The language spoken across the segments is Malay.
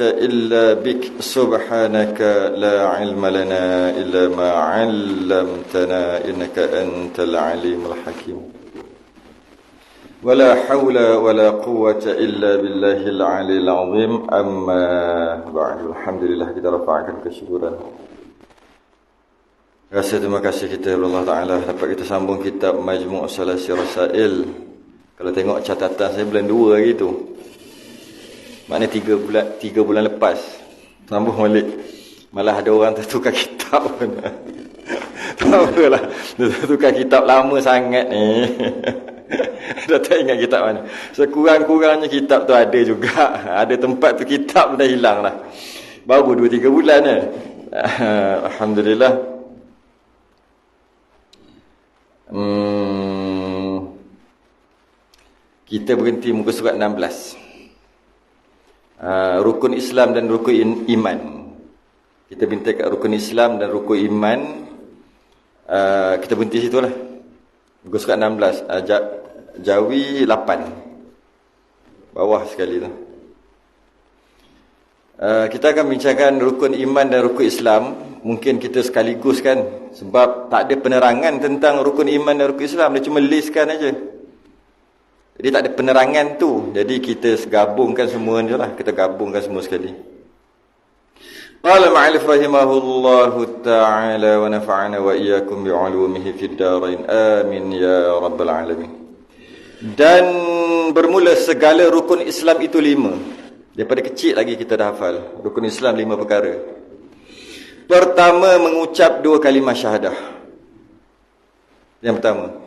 إلا بك سبحانك لا علم لنا إلا ما علمتنا إنك أنت العليم الحكيم ولا حول ولا قوة إلا بالله العلي العظيم أما بعد الحمد لله kita rafa'kan kesyukuran. Rasa terima kasih kita kepada Allah Ta'ala dapat kita sambung kitab Majmu' Salasi Rasail. Kalau tengok catatan saya bulan 2 hari tu, maknanya 3 bulan lepas sambung balik. Malah ada orang tertukar kitab pun. Tak apalah, tertukar kitab lama sangat ni. Dah tak ingat kitab mana. Sekurang-kurangnya kitab tu ada juga. Ada tempat tu kitab dah hilang lah. Baru 2-3 bulan ni. Alhamdulillah. Kita berhenti muka surat 16. Rukun Islam dan rukun iman. Kita berhenti kat rukun Islam dan rukun iman. Kita berhenti situ lah. Muka surat 16, Jawi 8, bawah sekali tu. Kita akan bincangkan rukun iman dan rukun Islam. Mungkin kita sekaligus kan, sebab tak ada penerangan tentang rukun iman dan rukun Islam. Dia cuma listkan aja. Jadi tak ada penerangan tu. Jadi kita gabungkan semua je lah. Kita gabungkan semua sekali. Qala ma'alif rahimahullahu ta'ala wa nafa'ana wa iyyakum bi'ulumihi fid darain. Amin ya rabbal alamin. Dan bermula segala rukun Islam itu 5. Daripada kecil lagi kita dah hafal. Rukun Islam 5 perkara. Pertama, mengucap 2 kalimah syahadah. Yang pertama.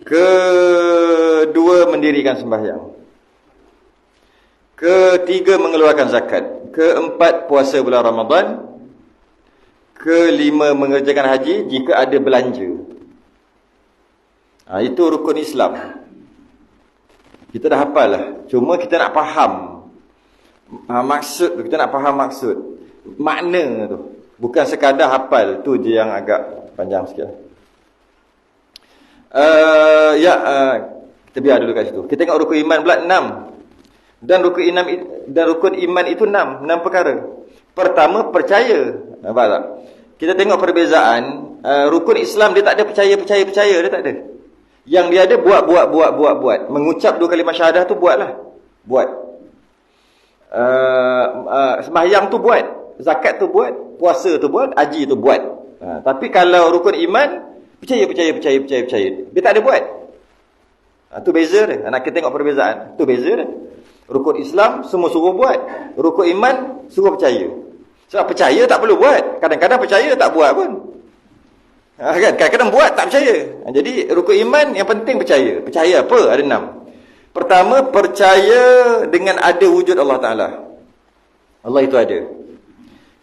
Kedua, mendirikan sembahyang. Ketiga, mengeluarkan zakat. Keempat, puasa bulan Ramadan. Kelima, mengerjakan haji jika ada belanja. Itu rukun Islam. Kita dah hafal lah. Cuma kita nak faham maksud tu. Kita nak faham maksud, makna tu. Bukan sekadar hafal. Tu je yang agak panjang sikit. Kita biar dulu kat situ. Kita tengok rukun iman pula 6. Dan rukun iman itu 6 perkara. Pertama, percaya. Nampak tak? Kita tengok perbezaan. Rukun Islam dia tak ada percaya, dia tak ada. Yang dia ada buat. Mengucap 2 kalimah syahadah tu buatlah. Buat. Sembahyang tu buat. Zakat tu buat. Puasa tu buat. Haji tu buat. Tapi kalau rukun iman, percaya. Dia tak ada buat. Tu beza dia. Nak kita tengok perbezaan. Tu beza dia. Rukun Islam semua suruh buat. Rukun iman suruh percaya. Sebab percaya tak perlu buat. Kadang-kadang percaya tak buat pun. Kan? Kadang-kadang buat tak percaya. Jadi rukun iman yang penting percaya. Percaya apa? Ada 6. Pertama, percaya dengan ada wujud Allah Ta'ala. Allah itu ada.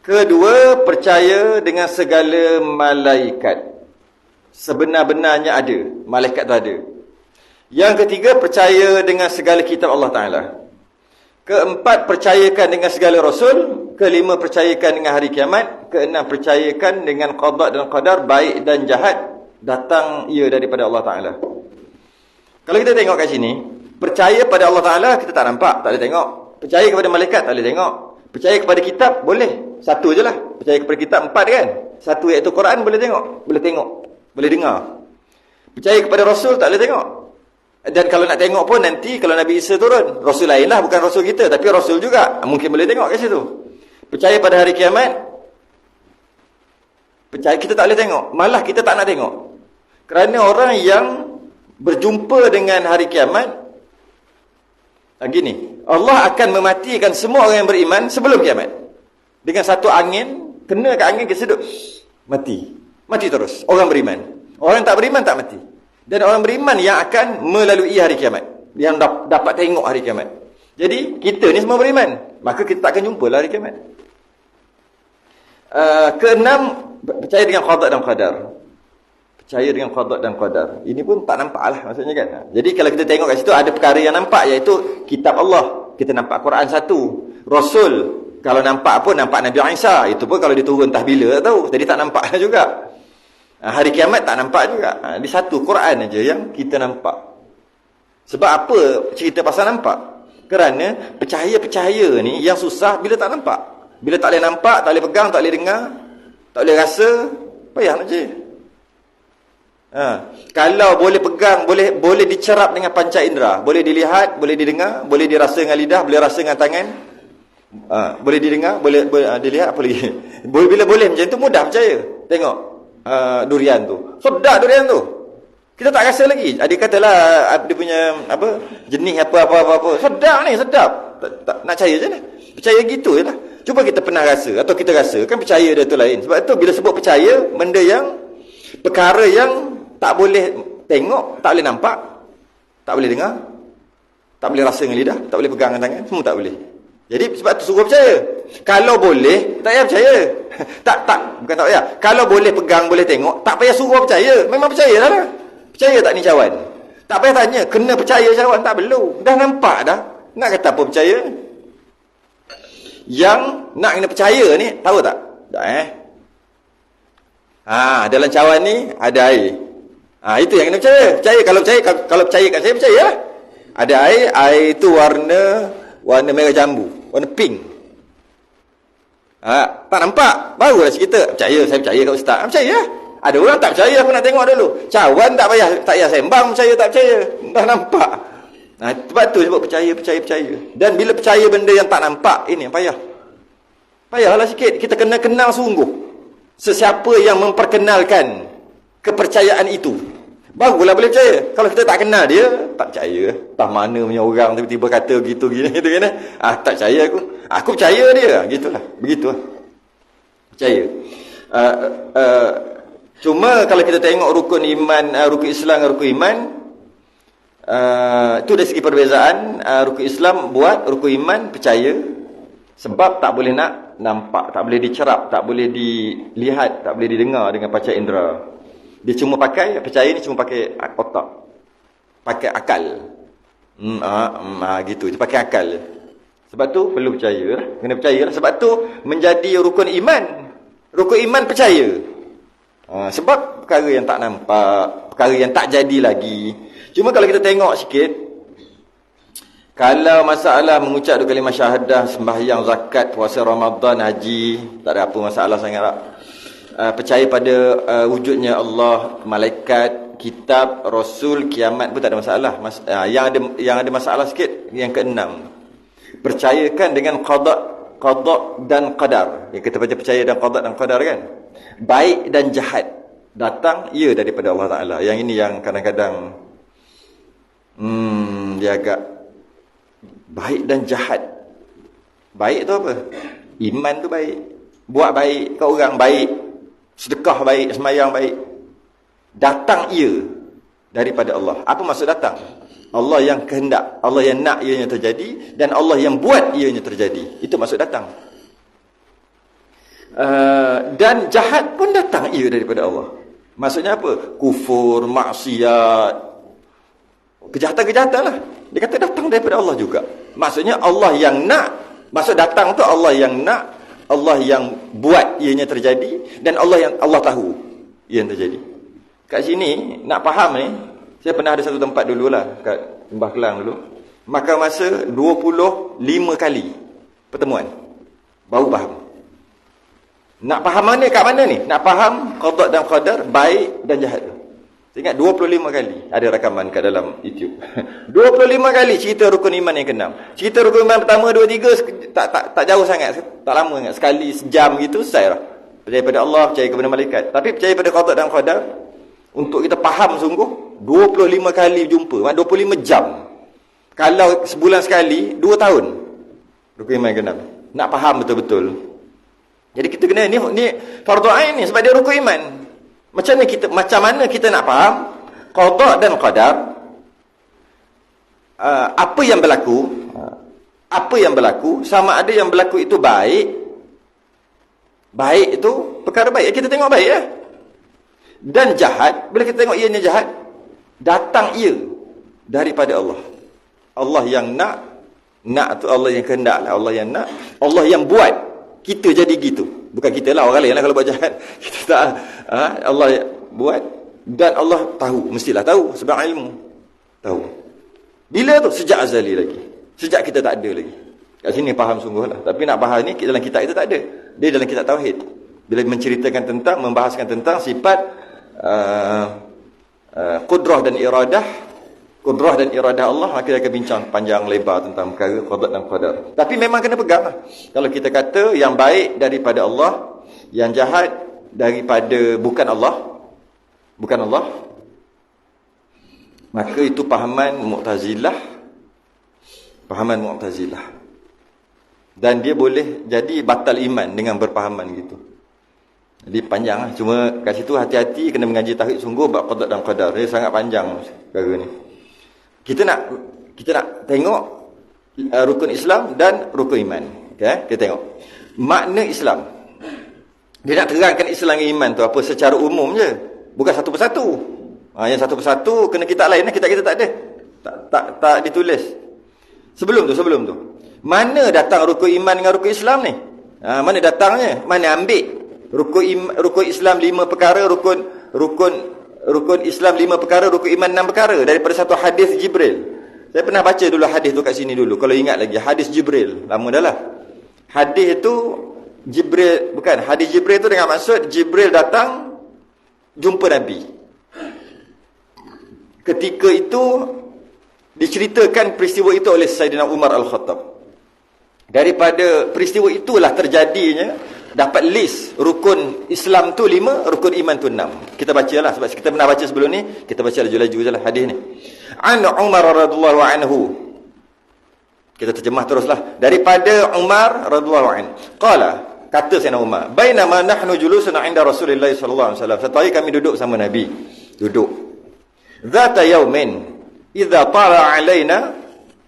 Kedua, percaya dengan segala malaikat. Sebenar-benarnya ada. Malaikat tu ada. Yang ketiga, percaya dengan segala kitab Allah Ta'ala. Keempat, percayakan dengan segala rasul. Kelima, percayakan dengan hari kiamat. Keenam, percayakan dengan qada dan qadar, baik dan jahat, datang ia daripada Allah Ta'ala. Kalau kita tengok kat sini, percaya pada Allah Ta'ala kita tak nampak, tak boleh tengok. Percaya kepada malaikat tak boleh tengok. Percaya kepada kitab boleh. Satu je lah. Percaya kepada kitab 4 kan. Satu iaitu Quran boleh tengok. Boleh tengok. Boleh dengar. Percaya kepada Rasul tak boleh tengok. Dan kalau nak tengok pun nanti kalau Nabi Isa turun, Rasul lain lah, bukan Rasul kita, tapi Rasul juga, mungkin boleh tengok kat situ. Percaya pada hari kiamat, percaya kita tak boleh tengok. Malah kita tak nak tengok. Kerana orang yang berjumpa dengan hari kiamat, gini, Allah akan mematikan semua orang yang beriman sebelum kiamat. Dengan satu angin, kena kat angin kesedut, mati terus. Orang beriman. Orang tak beriman tak mati. Dan orang beriman yang akan melalui hari kiamat, yang dapat tengok hari kiamat. Jadi kita ni semua beriman, maka kita tak akan jumpa lah hari kiamat. Keenam, percaya dengan qada dan qadar. Percaya dengan qada dan qadar. Ini pun tak nampak lah maksudnya kan. Jadi kalau kita tengok kat situ ada perkara yang nampak, iaitu kitab Allah. Kita nampak Quran satu. Rasul, kalau nampak pun nampak Nabi Isa. Itu pun kalau dia turun entah bila tak tahu. Jadi tak nampak juga. Hari kiamat tak nampak juga. Di satu Quran aja yang kita nampak. Sebab apa cerita pasal nampak? Kerana percaya-percaya ni yang susah bila tak nampak. Bila tak boleh nampak, tak boleh pegang, tak boleh dengar, tak boleh rasa, payah nak je. Kalau boleh pegang, boleh dicerap dengan panca indera, boleh dilihat, boleh didengar, boleh dirasa dengan lidah, boleh rasa dengan tangan, boleh didengar, boleh dilihat, apa lagi? Bila boleh macam tu mudah percaya. Tengok durian tu, sedap durian tu, kita tak rasa lagi. Dia katalah dia punya jenis apa, sedap ni, sedap. Tak nak percaya je lah. Percaya gitu je lah. Cuba kita pernah rasa atau kita rasa, kan percaya dia tu lain. Sebab tu bila sebut percaya, benda yang perkara yang tak boleh tengok, tak boleh nampak, tak boleh dengar, tak boleh rasa dengan lidah, tak boleh pegang dengan tangan, semua tak boleh. Jadi sebab tu suruh percaya. Kalau boleh, tak payah percaya. Bukan tak payah. Kalau boleh pegang, boleh tengok, tak payah suruh percaya. Memang percaya dah lah. Percaya tak ni cawan? Tak payah tanya, kena percaya cawan, tak perlu. Dah nampak dah. Nak kata apa percaya? Yang nak kena percaya ni, tahu tak? Tak dalam cawan ni ada air. Itu yang kena percaya. Kalau percaya kat saya, percaya lah. Ada air itu warna merah jambu, warna pink. Tak nampak, barulah cerita. Percaya, saya percaya kat ustaz. Percaya lah. Ada orang tak percaya, aku nak tengok dulu. Cawan tak payah sembang, percaya tak percaya. Dah nampak. Sebab tu sebut percaya. Dan bila percaya benda yang tak nampak, ini payahlah sikit. Kita kena kenal sungguh sesiapa yang memperkenalkan kepercayaan itu, barulah boleh percaya. Kalau kita tak kenal dia, tak percaya. Tak mana punya orang tiba-tiba kata gitu gini. Tak percaya aku. Aku percaya dia. Gitulah. Begitulah. Percaya. Cuma kalau kita tengok rukun iman, rukun Islam dan rukun iman, itu dari segi perbezaan. Rukun Islam buat, rukun iman percaya. Sebab tak boleh nak nampak, tak boleh dicerap, tak boleh dilihat, tak boleh didengar dengan panca indera. Dia cuma pakai, percaya ni cuma pakai otak, pakai akal. Gitu, dia pakai akal. Sebab tu perlu percaya lah. Kena percaya lah. Sebab tu menjadi rukun iman. Rukun iman percaya. Sebab perkara yang tak nampak, perkara yang tak jadi lagi. Cuma kalau kita tengok sikit, kalau masalah mengucap dua kalimah syahadah, sembahyang, zakat, puasa Ramadan, haji, tak ada apa masalah sangat lah. Percaya pada wujudnya Allah, malaikat, kitab, rasul, kiamat pun tak ada masalah. Yang ada masalah sikit, yang keenam, percayakan dengan qada dan qadar. Yang kita baca percaya dan qada dan qadar kan, baik dan jahat datang daripada Allah Ta'ala. Yang ini yang kadang-kadang dia agak baik dan jahat. Baik tu apa? Iman tu baik, buat baik kat orang baik, sedekah baik, sembahyang baik. Datang daripada Allah. Apa maksud datang? Allah yang kehendak, Allah yang nak ianya terjadi, dan Allah yang buat ianya terjadi. Itu maksud datang. Dan jahat pun datang daripada Allah. Maksudnya apa? Kufur, maksiat, kejahatan-kejahatan lah. Dia kata datang daripada Allah juga. Maksudnya Allah yang nak. Maksud datang tu Allah yang nak, Allah yang buat ianya terjadi, dan Allah tahu ia yang terjadi. Kat sini nak faham ni, saya pernah ada satu tempat dululah kat Lembah Kelang dulu. Makan masa 25 kali pertemuan baru faham. Nak faham mana kat mana ni? Nak faham qada dan qadar, baik dan jahat tu. Saya ingat 25 kali ada rakaman kat dalam YouTube. 25 kali cerita rukun iman yang keenam. Cerita rukun iman pertama, 2, 3 tak jauh sangat, tak lama sangat. Sekali sejam gitu selesai lah. Percaya pada Allah, percaya kepada malaikat. Tapi percaya pada qada dan qadar, untuk kita faham sungguh, 25 kali jumpa, 25 jam. Kalau sebulan sekali, 2 tahun. Rukun iman yang keenam. Nak faham betul-betul. Jadi kita kena ni fardu ain ni, sebab dia rukun iman. Macam mana kita nak faham qada dan qadar? Apa yang berlaku, sama ada yang berlaku itu baik itu perkara baik, kita tengok baik ya. Dan jahat, bila kita tengok ianya jahat, datang daripada Allah. Allah yang nak tu Allah yang kehendak, Allah yang nak, Allah yang buat kita jadi gitu. Bukan kita lah, orang lain lah kalau buat jahat. Kita tak, Allah buat, dan Allah tahu, mestilah tahu sebab ilmu. Tahu. Bila tu? Sejak azali lagi. Sejak kita tak ada lagi. Kat sini faham sungguh lah. Tapi nak bahas ni dalam kitab itu tak ada. Dia dalam kitab Tauhid. Bila menceritakan tentang, membahaskan tentang sifat qudrah dan iradah. Qudrah dan iradah Allah, maka kita akan bincang panjang lebar tentang perkara qada dan qadar. Tapi memang kena pegang lah. Kalau kita kata yang baik daripada Allah, yang jahat daripada bukan Allah, maka itu pahaman Mu'tazilah. Dan dia boleh jadi batal iman dengan berpahaman gitu. Jadi panjang lah. Cuma kat situ hati-hati, kena mengaji tauhid sungguh bab qada dan qadar. Dia sangat panjang perkara ni. Kita nak tengok rukun Islam dan rukun iman. Okay? Kita tengok makna Islam. Dia nak terangkan Islam dan iman tu apa secara umum je, bukan satu persatu. Yang satu persatu kena kitab lain, kitab kita tak ada. Tak ditulis. Sebelum tu. Mana datang rukun iman dengan rukun Islam ni? Mana datangnya? Mana ambil? Rukun Islam 5 perkara, rukun Islam 5 perkara, rukun iman 6 perkara daripada satu hadis Jibril. Saya pernah baca dulu hadis tu kat sini dulu. Kalau ingat lagi, hadis Jibril. Lama dah lah. Hadis tu Jibril, bukan. Hadis Jibril tu dengan maksud Jibril datang jumpa Nabi. Ketika itu diceritakan peristiwa itu oleh Sayyidina Umar Al-Khattab. Daripada peristiwa itulah terjadinya dapat list rukun Islam tu 5, rukun iman tu 6. Kita bacalah sebab kita pernah baca sebelum ni, kita baca laju-laju je lah hadis ni. An Umar radhiyallahu anhu. Kita terjemah teruslah. Daripada Umar radhiyallahu anhu. Qala, kata Sayyidina Umar, bainama nahnu julusun 'inda Rasulillah sallallahu alaihi wasallam. Satu hari kami duduk sama Nabi. Duduk. Zata yaumin idza tala alaina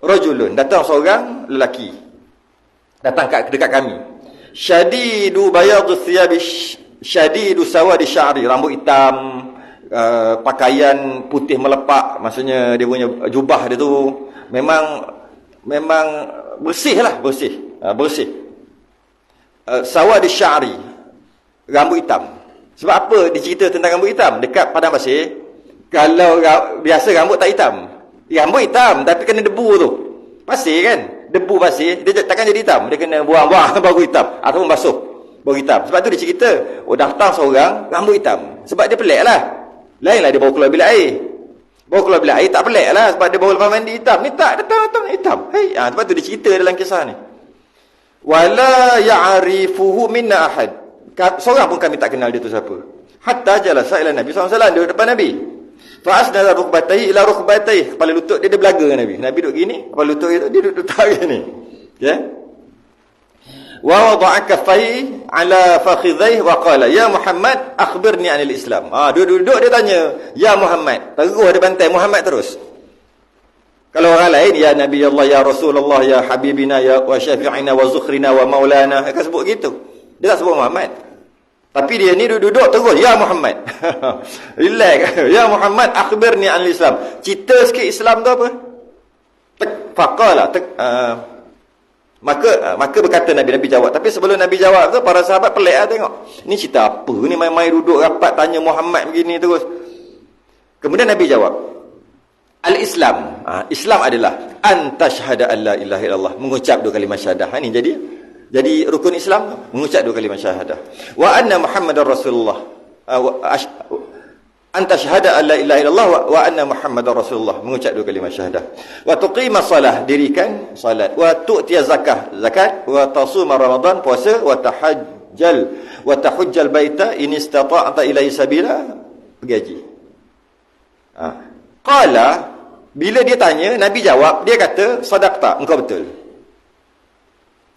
rajulun. Datang seorang lelaki. Datang dekat kami. Syadidu bayadu thiyabi syadidu sawadi sya'ri, rambut hitam, pakaian putih melepak, maksudnya dia punya jubah dia tu memang bersih lah, bersih. Sawadi sya'ri, rambut hitam. Sebab apa dicerita tentang rambut hitam? Dekat padang pasir, kalau biasa rambut tak hitam, rambut hitam tapi kena debu tu, pasir kan, debu pasir, dia takkan jadi hitam. Dia kena buang-buang baru hitam, ataupun basuh baru hitam. Sebab tu dia cerita, datang seorang rambut hitam. Sebab dia pelik lah. Lainlah dia bawa keluar bilik air. Bawa keluar bilik air tak pelik lah, sebab dia bawa lepas mandi hitam. Ni tak, datang hitam. Hey, sebab tu dia cerita dalam kisah ni. Wala ya'rifuhu minna ahad. Seorang pun kami tak kenal dia tu siapa. Hatta jalasa ila Nabi SAW, dia depan Nabi. Fa'asnada rukbatayhi ila rukbatayhi. Kepala lutut dia belaga dengan Nabi. Nabi duduk gini, kepala lutut dia duduk tarik gini. Ya. Wa wada'a kaffayhi ala fakhidhayhi wa qala, "Ya Muhammad, akhbirni 'anil Islam." Duduk dia tanya, "Ya Muhammad." Terus dia bantai Muhammad terus. Kalau orang lain, "Ya Nabi Allah, ya Rasulullah, ya Habibina, ya wa syafi'ina wa zukhrina wa maulana." Dia akan sebut gitu. Dia tak sebut Muhammad. Tapi dia ni duduk terus, "Ya Muhammad." Relax. "Ya Muhammad, akhbirni 'anil Islam." Cerita sikit Islam tu apa? Faqala, maka berkata Nabi jawab. Tapi sebelum Nabi jawab tu, para sahabat pelik lah tengok. Ni cerita apa ni, main-main duduk rapat tanya Muhammad begini terus. Kemudian Nabi jawab, Al-Islam. Islam adalah an tashhada an la ilaha illallah, mengucap 2 kalimah syahadah. Ini jadi rukun Islam, mengucap 2 kalimah syahadah. Wa anna Muhammadar Rasulullah. Anta syahada an la ilaha illallah wa anna Muhammadar Rasulullah, mengucap 2 kalimah syahadah. Wa tuqima salah, dirikan salat. Wa tu'tiya zakat, wa tasuma ramadan, puasa. Wa tahujjal baita in istata'ta ilaihi sabila, pergi haji. Qala, bila dia tanya, Nabi jawab, dia kata, "Sadaqta, engkau betul."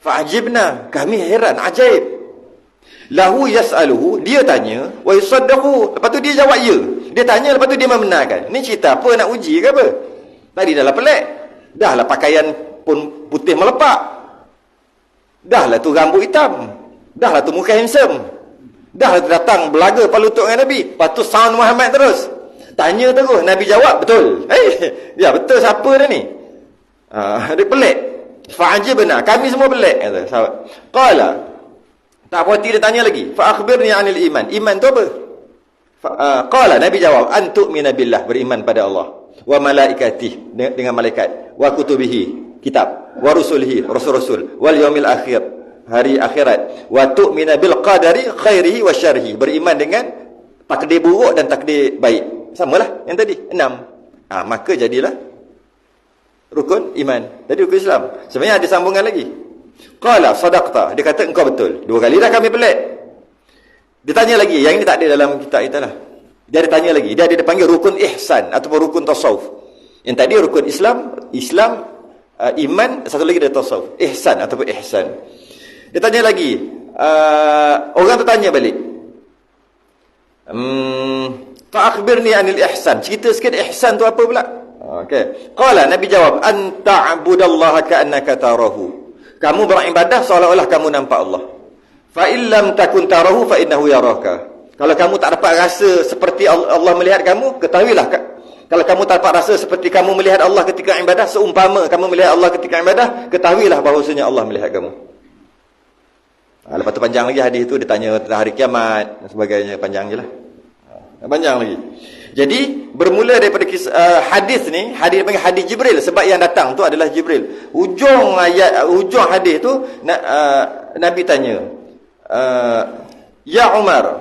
Fa'ajibna, kami heran, ajaib. Lahu yas'aluhu, dia tanya, wa yusaddaqu, lepas tu dia jawab ya. Dia tanya, lepas tu dia membenarkan. Ni cerita apa, nak uji ke apa? Tadi dah lah pelik. Dah lah pakaian pun putih melepak. Dah lah tu rambut hitam. Dah lah tu muka handsome. Dah lah tu datang belaga kepala lutut dengan Nabi. Lepas tu sound Muhammad terus. Tanya terus, Nabi jawab, betul. Ya betul, siapa dia ni? Dia pelik. Fa'ajibna, kami semua pelik, kata sahabat. Qala, tak puas dia tanya lagi, fa akhbirni 'anil iman. Iman tu apa? Qala, Nabi jawab, an tu'mina billah, beriman pada Allah, wa malaikatih, dengan malaikat, wa kutubihi, kitab, wa rusulihi, rasul-rasul, wal yaumil akhir, hari akhirat, wa tu'mina bil qadari khairihi wa syarrihi, beriman dengan takdir buruk dan takdir baik. Samalah yang tadi, 6. Maka jadilah rukun iman. Tadi rukun Islam. Sebenarnya ada sambungan lagi. Qala sadaqta, dia kata engkau betul. 2 kali dah kami pelik. Dia tanya lagi, yang ini tak ada dalam kitab kita lah. Dia ada tanya lagi, dia ada panggil rukun ihsan ataupun rukun tasawuf. Yang tadi rukun Islam, iman, satu lagi dia tasawuf, ihsan ataupun ihsan. Dia tanya lagi, orang tu tanya balik, fa'akhbirni anil ihsan, cerita sikit ihsan tu apa pula? Okey. Qala, Nabi jawab, anta abudallaha ka'annaka tarahu, kamu beribadah seolah-olah kamu nampak Allah. Fa illam takun tarahu fa innahu yaraka, kalau kamu tak dapat rasa seperti Allah melihat kamu, ketahuilah, kalau kamu tak dapat rasa seperti kamu melihat Allah ketika ibadah, seumpama kamu melihat Allah ketika ibadah, ketahuilah bahawasanya Allah melihat kamu. Lepas tu panjang lagi hadis tu, dia tanya tentang hari kiamat dan sebagainya, panjang je lah. Panjang lagi. Jadi bermula daripada hadis ni, hadis dipanggil hadis Jibril sebab yang datang tu adalah Jibril. Hujung hadis tu Nabi tanya, ya Umar,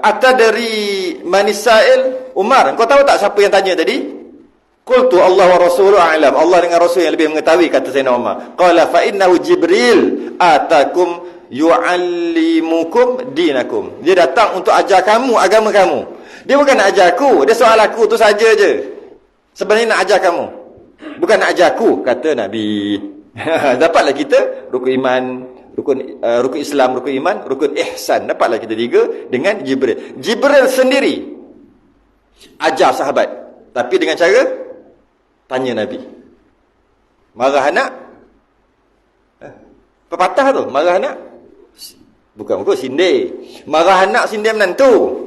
atadri manisail? Umar, kau tahu tak siapa yang tanya tadi? Qultu Allah wa rasuluhu a'lam, Allah dengan Rasul yang lebih mengetahui, kata Sayyidina Umar. Qala fa innahu Jibril atakum yu'allimukum dinakum, dia datang untuk ajar kamu agama kamu. Dia bukan nak ajar aku, dia soal aku tu saja je. Sebenarnya nak ajar kamu, bukan nak ajar aku, kata Nabi. Dapatlah kita rukun iman, rukun Islam, rukun iman, rukun ihsan. Dapatlah kita 3 dengan Jibril. Jibril sendiri ajar sahabat, tapi dengan cara tanya Nabi. Marah anak, pepatah tu, marah anak bukan sindir. Marah anak sindir menantu.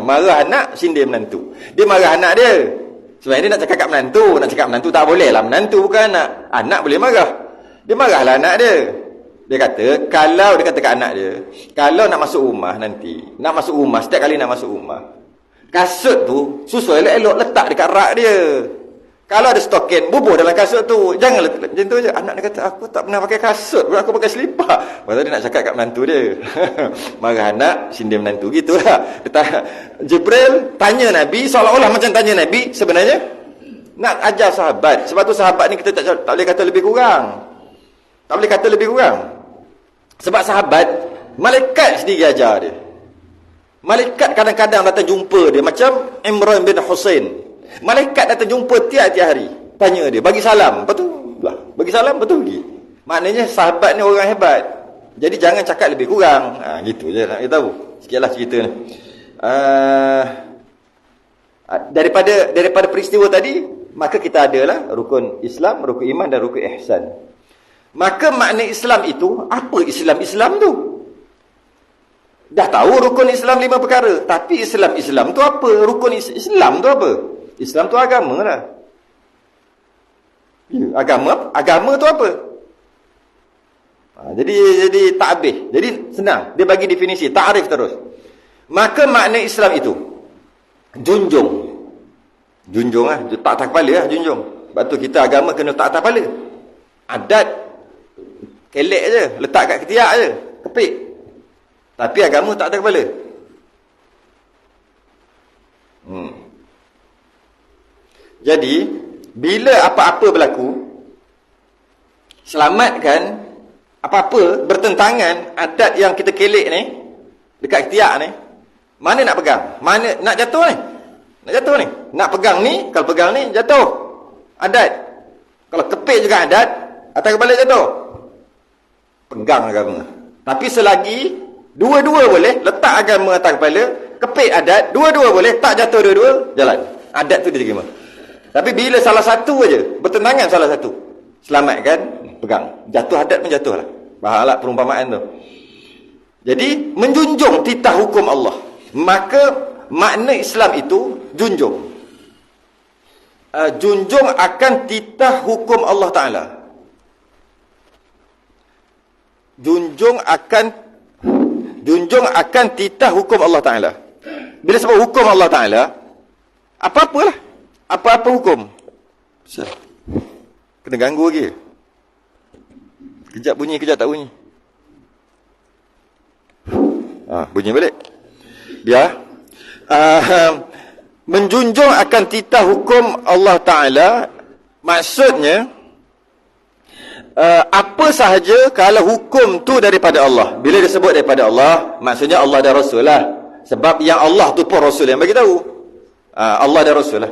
Marah anak sindir menantu. Dia marah anak dia, sebenarnya dia nak cakap kat menantu. Nak cakap menantu tak boleh lah, menantu bukan anak. Anak boleh marah, dia marahlah anak dia. Dia kata, kalau dia kata kat anak dia, kalau nak masuk rumah nanti, nak masuk rumah, setiap kali nak masuk rumah, kasut tu susul elok-elok letak dekat rak dia. Kalau ada stokin, bubuh dalam kasut tu. Jangan letak macam tu je. Anak dia kata, aku tak pernah pakai kasut, aku pakai selipar. Pasal dia nak cakap kat menantu dia. Marah anak, sindir menantu, gitulah. Jibril tanya Nabi, seolah-olah macam tanya Nabi, sebenarnya nak ajar sahabat. Sebab tu sahabat ni kita tak boleh kata lebih kurang. Tak boleh kata lebih kurang. Sebab sahabat, malaikat sendiri ajar dia. Malaikat kadang-kadang datang jumpa dia, macam Imran bin Husain. Malaikat datang jumpa tiap-tiap hari, tanya dia, bagi salam, lepas tu bagi salam, lepas tu pergi. Maknanya sahabat ni orang hebat. Jadi jangan cakap lebih kurang. Gitu je nak kita tahu. Sikitlah cerita ni. Daripada peristiwa tadi, maka kita adalah rukun Islam, rukun iman dan rukun ihsan. Maka makna Islam itu, apa Islam tu? Dah tahu rukun Islam 5 perkara, tapi Islam tu apa? Rukun Islam tu apa? Islam tu agama lah. Agama tu apa? Jadi tak habis. Jadi senang. Dia bagi definisi, ta'rif terus. Maka makna Islam itu junjung. Junjung lah. Tak atas kepala lah, junjung. Sebab tu kita agama kena tak atas kepala. Adat kelek je, letak kat ketiak je, kepik. Tapi agama tak atas kepala. Jadi bila apa-apa berlaku, selamatkan apa-apa bertentangan adat yang kita kelek ni dekat ketiak ni, mana nak pegang, mana nak jatuh ni, nak pegang ni, kalau pegang ni jatuh adat, kalau kepik juga adat, atas kepala jatuh, pegang agama. Tapi selagi dua-dua boleh, letak agama atas kepala, kepik adat, dua-dua boleh, tak jatuh dua-dua, jalan, adat tu diterima. Tapi bila salah satu aja bertentangan, salah satu, selamatkan, pegang. Jatuh adat pun jatuh lah. Bahalah perumpamaan tu. Jadi menjunjung titah hukum Allah. Maka makna Islam itu junjung. Junjung akan titah hukum Allah Ta'ala. Junjung akan titah hukum Allah Ta'ala. Bila sebut hukum Allah Ta'ala, apa-apalah, apa-apa hukum. Kena ganggu lagi. Kejap bunyi, kejap tak bunyi. Bunyi balik. Biar. Menjunjung akan titah hukum Allah Ta'ala, maksudnya, apa sahaja kalau hukum tu daripada Allah. Bila disebut daripada Allah, maksudnya Allah dan Rasul lah. Sebab yang Allah tu pun Rasul yang bagi tahu. Allah dan Rasul lah.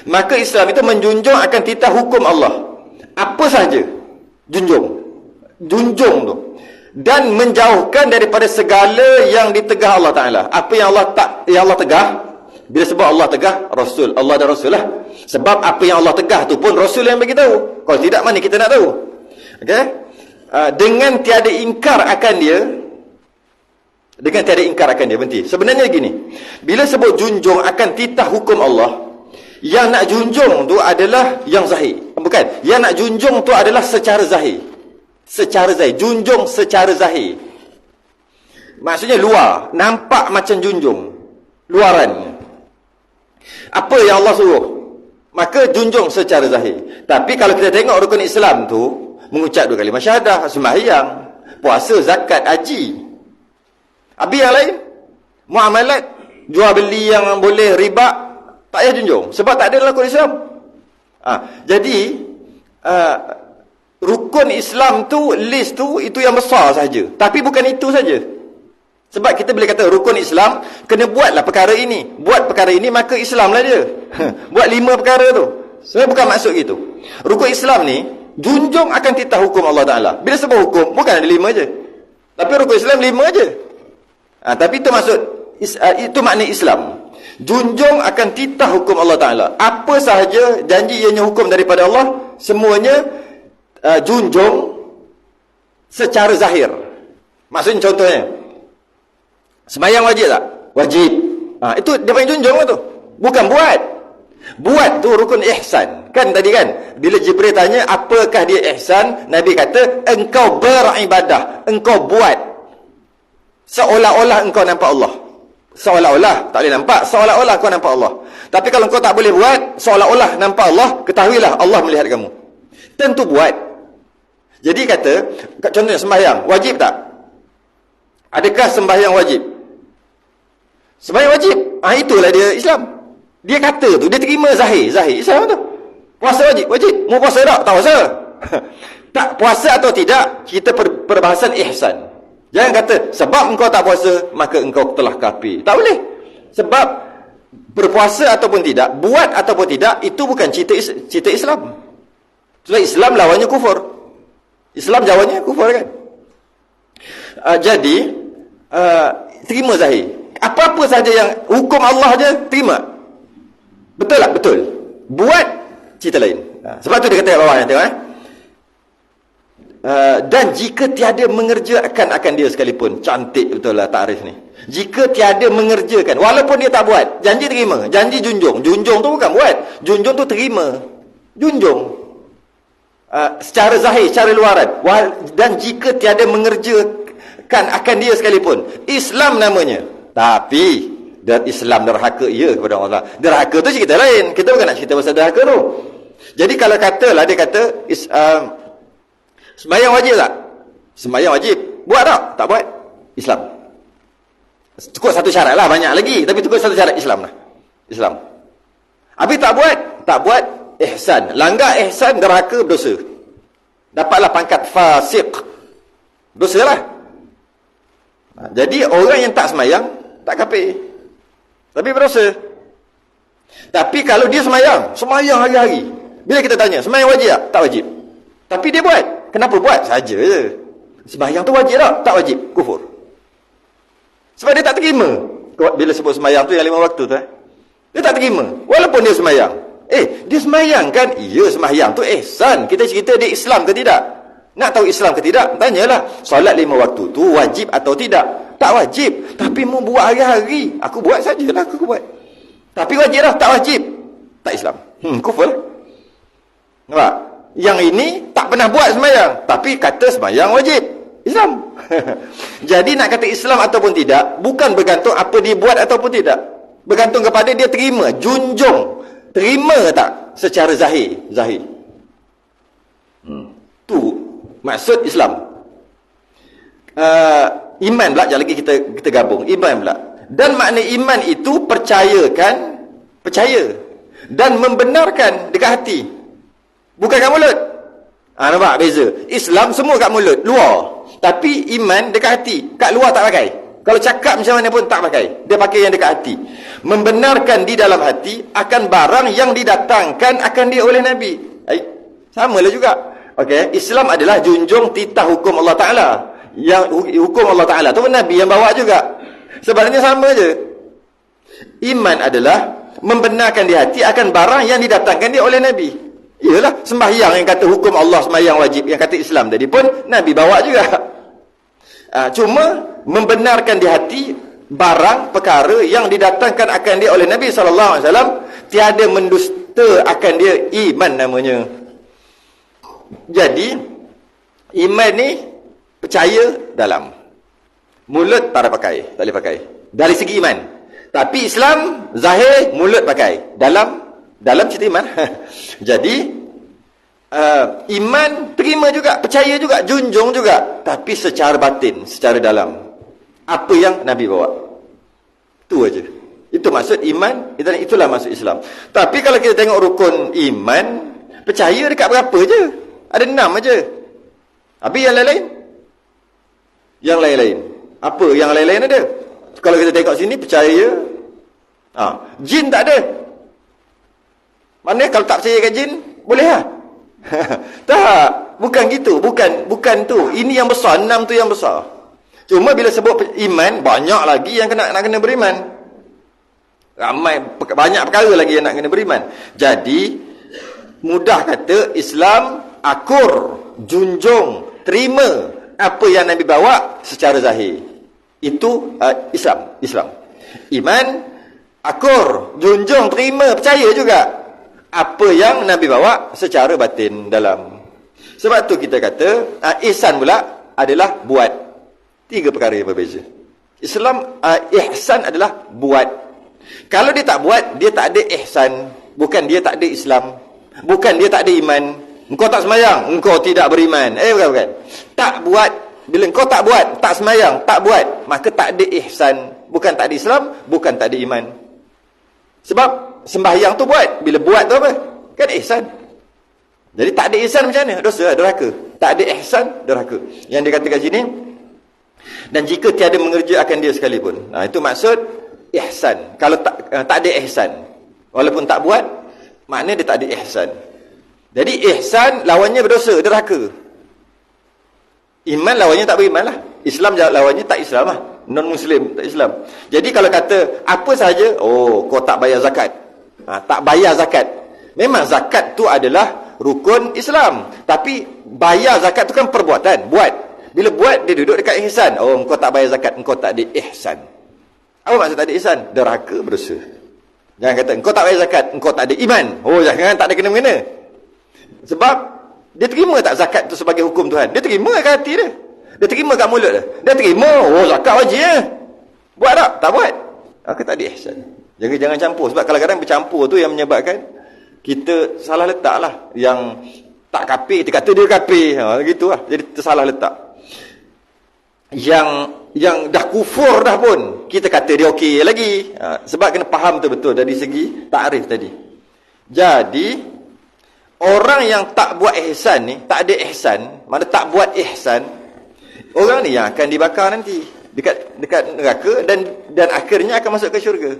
Maka Islam itu menjunjung akan titah hukum Allah. Apa sahaja. Junjung tu. Dan menjauhkan daripada segala yang ditegah Allah Ta'ala. Apa yang Allah tegah, bila sebut Allah tegah, Rasul, Allah dan Rasul lah. Sebab apa yang Allah tegah tu pun Rasul yang bagi tahu. Kalau tidak, mana kita nak tahu? Okay? Dengan tiada ingkar akan dia. Berhenti. Sebenarnya gini, bila sebut junjung akan titah hukum Allah, yang nak junjung tu adalah yang zahir. Bukan, yang nak junjung tu adalah secara zahir. Junjung secara zahir. Maksudnya luar, nampak macam junjung, luaran. Apa yang Allah suruh, maka junjung secara zahir. Tapi kalau kita tengok rukun Islam tu, mengucap 2 kalimah syahadah, sembahyang, puasa, zakat, haji. Habis yang lain, muamalat, jual beli yang boleh riba, tak payah junjung. Sebab tak ada dalam rukun Islam. Jadi, rukun Islam tu, list tu, itu yang besar saja. Tapi bukan itu saja. Sebab kita boleh kata rukun Islam, kena buatlah perkara ini. Buat perkara ini, maka Islam lah dia. Buat 5 perkara tu. Sebenarnya bukan maksud gitu. Rukun Islam ni, junjung akan titah hukum Allah Ta'ala. Bila sebut hukum, bukan ada 5 je. Tapi rukun Islam 5 je. Tapi itu maksud, itu makna Islam. Junjung akan titah hukum Allah Ta'ala. Apa sahaja janji ianya hukum daripada Allah, semuanya junjung secara zahir. Maksudnya contohnya, sembahyang wajib tak? Wajib. Itu dia panggil junjung tu. Bukan buat. Buat tu rukun ihsan. Kan tadi kan, bila Jibril tanya apakah dia ihsan, Nabi kata engkau beribadah, engkau buat seolah-olah engkau nampak Allah. Seolah-olah, tak boleh nampak, seolah-olah kau nampak Allah. Tapi kalau kau tak boleh buat seolah-olah nampak Allah, ketahuilah Allah melihat kamu. Tentu buat. Jadi kata, contohnya sembahyang, wajib tak? Adakah sembahyang wajib? Sembahyang wajib. Itulah dia Islam. Dia kata tu, dia terima zahir Islam tu. Puasa wajib. Mau puasa tak? Tak puasa. Tak puasa atau tidak, kita perbahasan ihsan. Jangan kata, sebab engkau tak puasa, maka engkau telah kafir. Tak boleh. Sebab berpuasa ataupun tidak, buat ataupun tidak, itu bukan cita Islam. Sebab Islam lawannya kufur. Islam jawabannya kufur kan? Jadi, terima zahir. Apa-apa saja yang hukum Allah je, terima. Betul tak? Betul. Buat, cerita lain. Sebab tu dia kata kat bawah, tengok dan jika tiada mengerjakan akan dia sekalipun. Cantik betul lah takrif ni. Jika tiada mengerjakan, walaupun dia tak buat, janji terima. Janji junjung. Junjung tu bukan buat. Junjung tu terima. Junjung. Secara zahir, secara luaran. Dan jika tiada mengerjakan akan dia sekalipun. Islam namanya. Tapi dan Islam derhaka ia kepada Allah. Derhaka tu cerita lain. Kita bukan nak cerita pasal derhaka tu. Jadi kalau katalah, dia kata sembahyang wajib tak? Sembahyang wajib. Buat tak? Tak buat. Islam. Cukup satu syarat lah. Banyak lagi. Tapi cukup satu syarat. Islam lah. Islam. Habis tak buat? Tak buat. Ihsan. Langgar ihsan, derhaka, berdosa. Dapatlah pangkat fasik. Dosa lah. Jadi orang yang tak sembahyang, tak kafir. Tapi berdosa. Tapi kalau dia sembahyang hari-hari. Bila kita tanya, sembahyang wajib tak? Tak wajib. Tapi dia buat. Kenapa buat? Saja je. Sembahyang tu wajib tak? Tak wajib. Kufur. Sebab dia tak terima. Bila sebut sembahyang tu yang 5 waktu tu. Dia tak terima. Walaupun dia sembahyang. Dia sembahyang kan? Ya, sembahyang tu ihsan. Kita cerita dia Islam ke tidak? Nak tahu Islam ke tidak? Tanyalah. Solat 5 waktu tu wajib atau tidak? Tak wajib. Tapi mau buat hari-hari. Aku buat sajalah. Aku buat. Tapi wajib lah. Tak wajib. Tak Islam. Kufur lah. Nampak? Yang ini tak pernah buat sembahyang, tapi kata sembahyang wajib. Islam. Jadi nak kata Islam ataupun tidak, bukan bergantung apa dia buat ataupun tidak. Bergantung kepada dia terima, junjung. Terima tak secara zahir? Tu Maksud Islam. Iman pula, jangan lagi kita gabung. Iman pula. Dan makna iman itu percaya dan membenarkan dekat hati, bukan kat mulut. Nampak beza? Islam semua kat mulut, luar. Tapi iman dekat hati, kat luar tak pakai. Kalau cakap macam mana pun tak pakai. Dia pakai yang dekat hati. Membenarkan di dalam hati akan barang yang didatangkan akan dia oleh Nabi. Samalah juga. Okey, Islam adalah junjung titah hukum Allah Taala. Yang hukum Allah Taala tu Nabi yang bawa juga. Sebenarnya sama je. Iman adalah membenarkan di hati akan barang yang didatangkan dia oleh Nabi. Iyalah, sembahyang yang kata hukum Allah sembahyang wajib, yang kata Islam tadi pun Nabi bawa juga. Cuma membenarkan di hati barang perkara yang didatangkan akan dia oleh Nabi SAW, tiada mendusta akan dia, iman namanya. Jadi iman ni percaya dalam, mulut tak ada pakai, tak boleh pakai dari segi iman. Tapi Islam zahir, mulut pakai, dalam cerita iman. Jadi iman terima juga, percaya juga, junjung juga, tapi secara batin, secara dalam apa yang Nabi bawa. Itu aja. Itu maksud iman, itulah maksud Islam. Tapi kalau kita tengok rukun iman, percaya dekat berapa je? Ada 6 aja. Habis yang lain-lain? Yang lain-lain. Apa yang lain-lain ada? Kalau kita tengok sini, percaya. Jin tak ada. Mana kalau tak percaya kat jin, boleh lah. Tak, bukan gitu. Bukan tu. Ini yang besar, 6 tu yang besar. Cuma bila sebut iman, banyak lagi yang nak kena beriman. Ramai, banyak perkara lagi yang nak kena beriman. Jadi, mudah kata, Islam akur, junjung, terima apa yang Nabi bawa secara zahir. Itu Islam. Iman, akur, junjung, terima, percaya juga apa yang Nabi bawa secara batin dalam. Sebab tu kita kata ihsan pula adalah buat. 3 perkara yang berbeza. Islam, ihsan adalah buat. Kalau dia tak buat, dia tak ada ihsan. Bukan dia tak ada Islam, bukan dia tak ada iman. Engkau tak semayang, engkau tidak beriman. Bukan. Tak buat. Bila engkau tak buat, tak semayang, tak buat, maka tak ada ihsan. Bukan tak ada Islam, bukan tak ada iman. Sebab sembahyang tu buat. Bila buat tu apa? Kan ihsan. Jadi tak ada ihsan macam mana? Dosa, derhaka. Tak ada ihsan, derhaka. Yang dia katakan sini, dan jika tiada mengerjakan dia sekalipun. Itu maksud ihsan. Kalau tak ada ihsan, walaupun tak buat, maknanya dia tak ada ihsan. Jadi ihsan lawannya berdosa, derhaka. Iman lawannya tak beriman lah. Islam lawannya tak Islam lah. Non-Muslim, tak Islam. Jadi kalau kata apa sahaja, kau tak bayar zakat. Tak bayar zakat. Memang zakat tu adalah rukun Islam. Tapi bayar zakat tu kan perbuatan, buat. Bila buat, dia duduk dekat ihsan. Engkau tak bayar zakat, engkau tak ada ihsan. Apa maksud tak ada ihsan? Derhaka, berdosa. Jangan kata, engkau tak bayar zakat, engkau tak ada iman. Jangan, tak ada kena-mengena. Sebab dia terima tak zakat tu sebagai hukum Tuhan? Dia terima kat hati dia. Dia terima kat mulut dia. Dia terima, zakat wajib ya. Buat tak? Tak buat. Maka tak ada ihsan. Jangan campur. Sebab kadang-kadang bercampur tu yang menyebabkan kita salah letak lah. Yang tak kafir, kita kata dia kafir. Gitu lah. Jadi tersalah letak. Yang dah kufur dah pun, kita kata dia okey lagi. Sebab kena faham tu betul dari segi takrif tadi. Jadi orang yang tak buat ihsan ni, tak ada ihsan, mana tak buat ihsan, orang ni yang akan dibakar nanti dekat neraka dan akhirnya akan masuk ke syurga.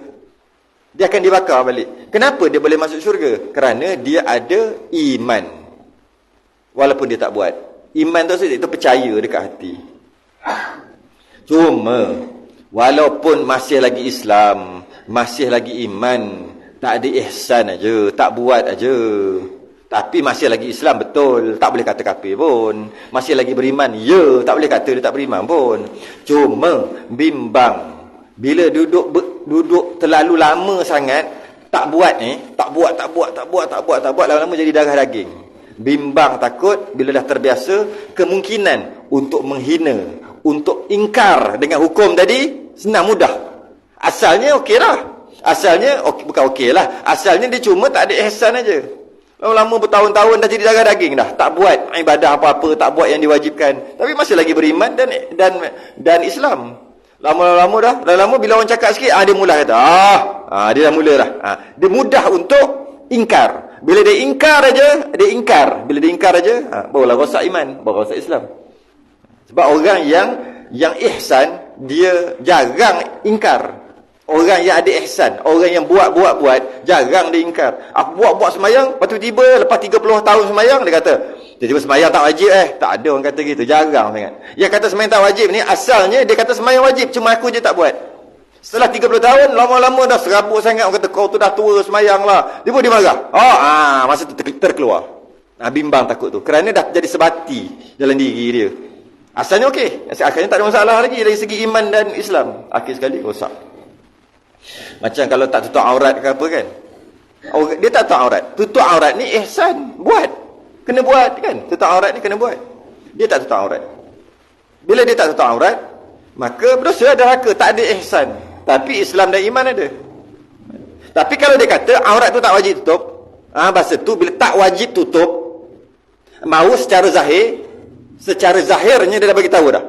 Dia akan dibakar balik. Kenapa dia boleh masuk syurga? Kerana dia ada iman. Walaupun dia tak buat. Iman tu itu percaya dekat hati. Cuma walaupun masih lagi Islam, masih lagi iman, tak ada ihsan aja, tak buat aja, tapi masih lagi Islam betul, tak boleh kata kafir pun. Masih lagi beriman, tak boleh kata dia tak beriman pun. Cuma bimbang bila duduk terlalu lama sangat tak buat tak buat lama-lama jadi darah daging. Bimbang, takut bila dah terbiasa, kemungkinan untuk menghina, untuk ingkar dengan hukum tadi senang mudah. Asalnya okeylah. Asalnya bukan okeylah. Asalnya dia cuma tak ada ihsan aja. Lama-lama bertahun-tahun dah jadi darah daging dah. Tak buat ibadah apa-apa, tak buat yang diwajibkan. Tapi masih lagi beriman dan Islam. Lama-lama dah. Lama-lama bila orang cakap sikit, dia mula kata, dia dah mula dah. Dia mudah untuk ingkar. Bila dia ingkar aja, dia ingkar. Bila dia ingkar aja, barulah rosak iman, baru rosak Islam. Sebab orang yang ihsan, dia jarang ingkar. Orang yang ada ihsan, orang yang buat, jarang dia ingkar. Aku buat semayang, lepas tu tiba lepas 30 tahun semayang, dia kata, tiba-tiba semayang tak wajib tak ada orang kata gitu, jarang sangat. Yang kata semayang tak wajib ni, asalnya dia kata semayang wajib, cuma aku je tak buat. Setelah 30 tahun, lama-lama dah serabut sangat, orang kata, kau tu dah tua semayang lah. Dia pun dia marah. Masa tu terkeluar. Bimbang takut tu. Kerana dah jadi sebati dalam diri dia. Asalnya okey. Akhirnya tak ada masalah lagi dari segi iman dan Islam. Akhir sekali rosak. Macam kalau tak tutup aurat ke apa kan. Dia tak tutup aurat. Tutup aurat ni ihsan. Buat. Kena buat kan. Tutup aurat ni kena buat. Dia tak tutup aurat. Bila dia tak tutup aurat, maka berdosa derhaka. Tak ada ihsan. Tapi Islam dan iman ada. Tapi kalau dia kata aurat tu tak wajib tutup, bahasa tu bila tak wajib tutup, mau secara zahirnya dia dah bagi tahu dah.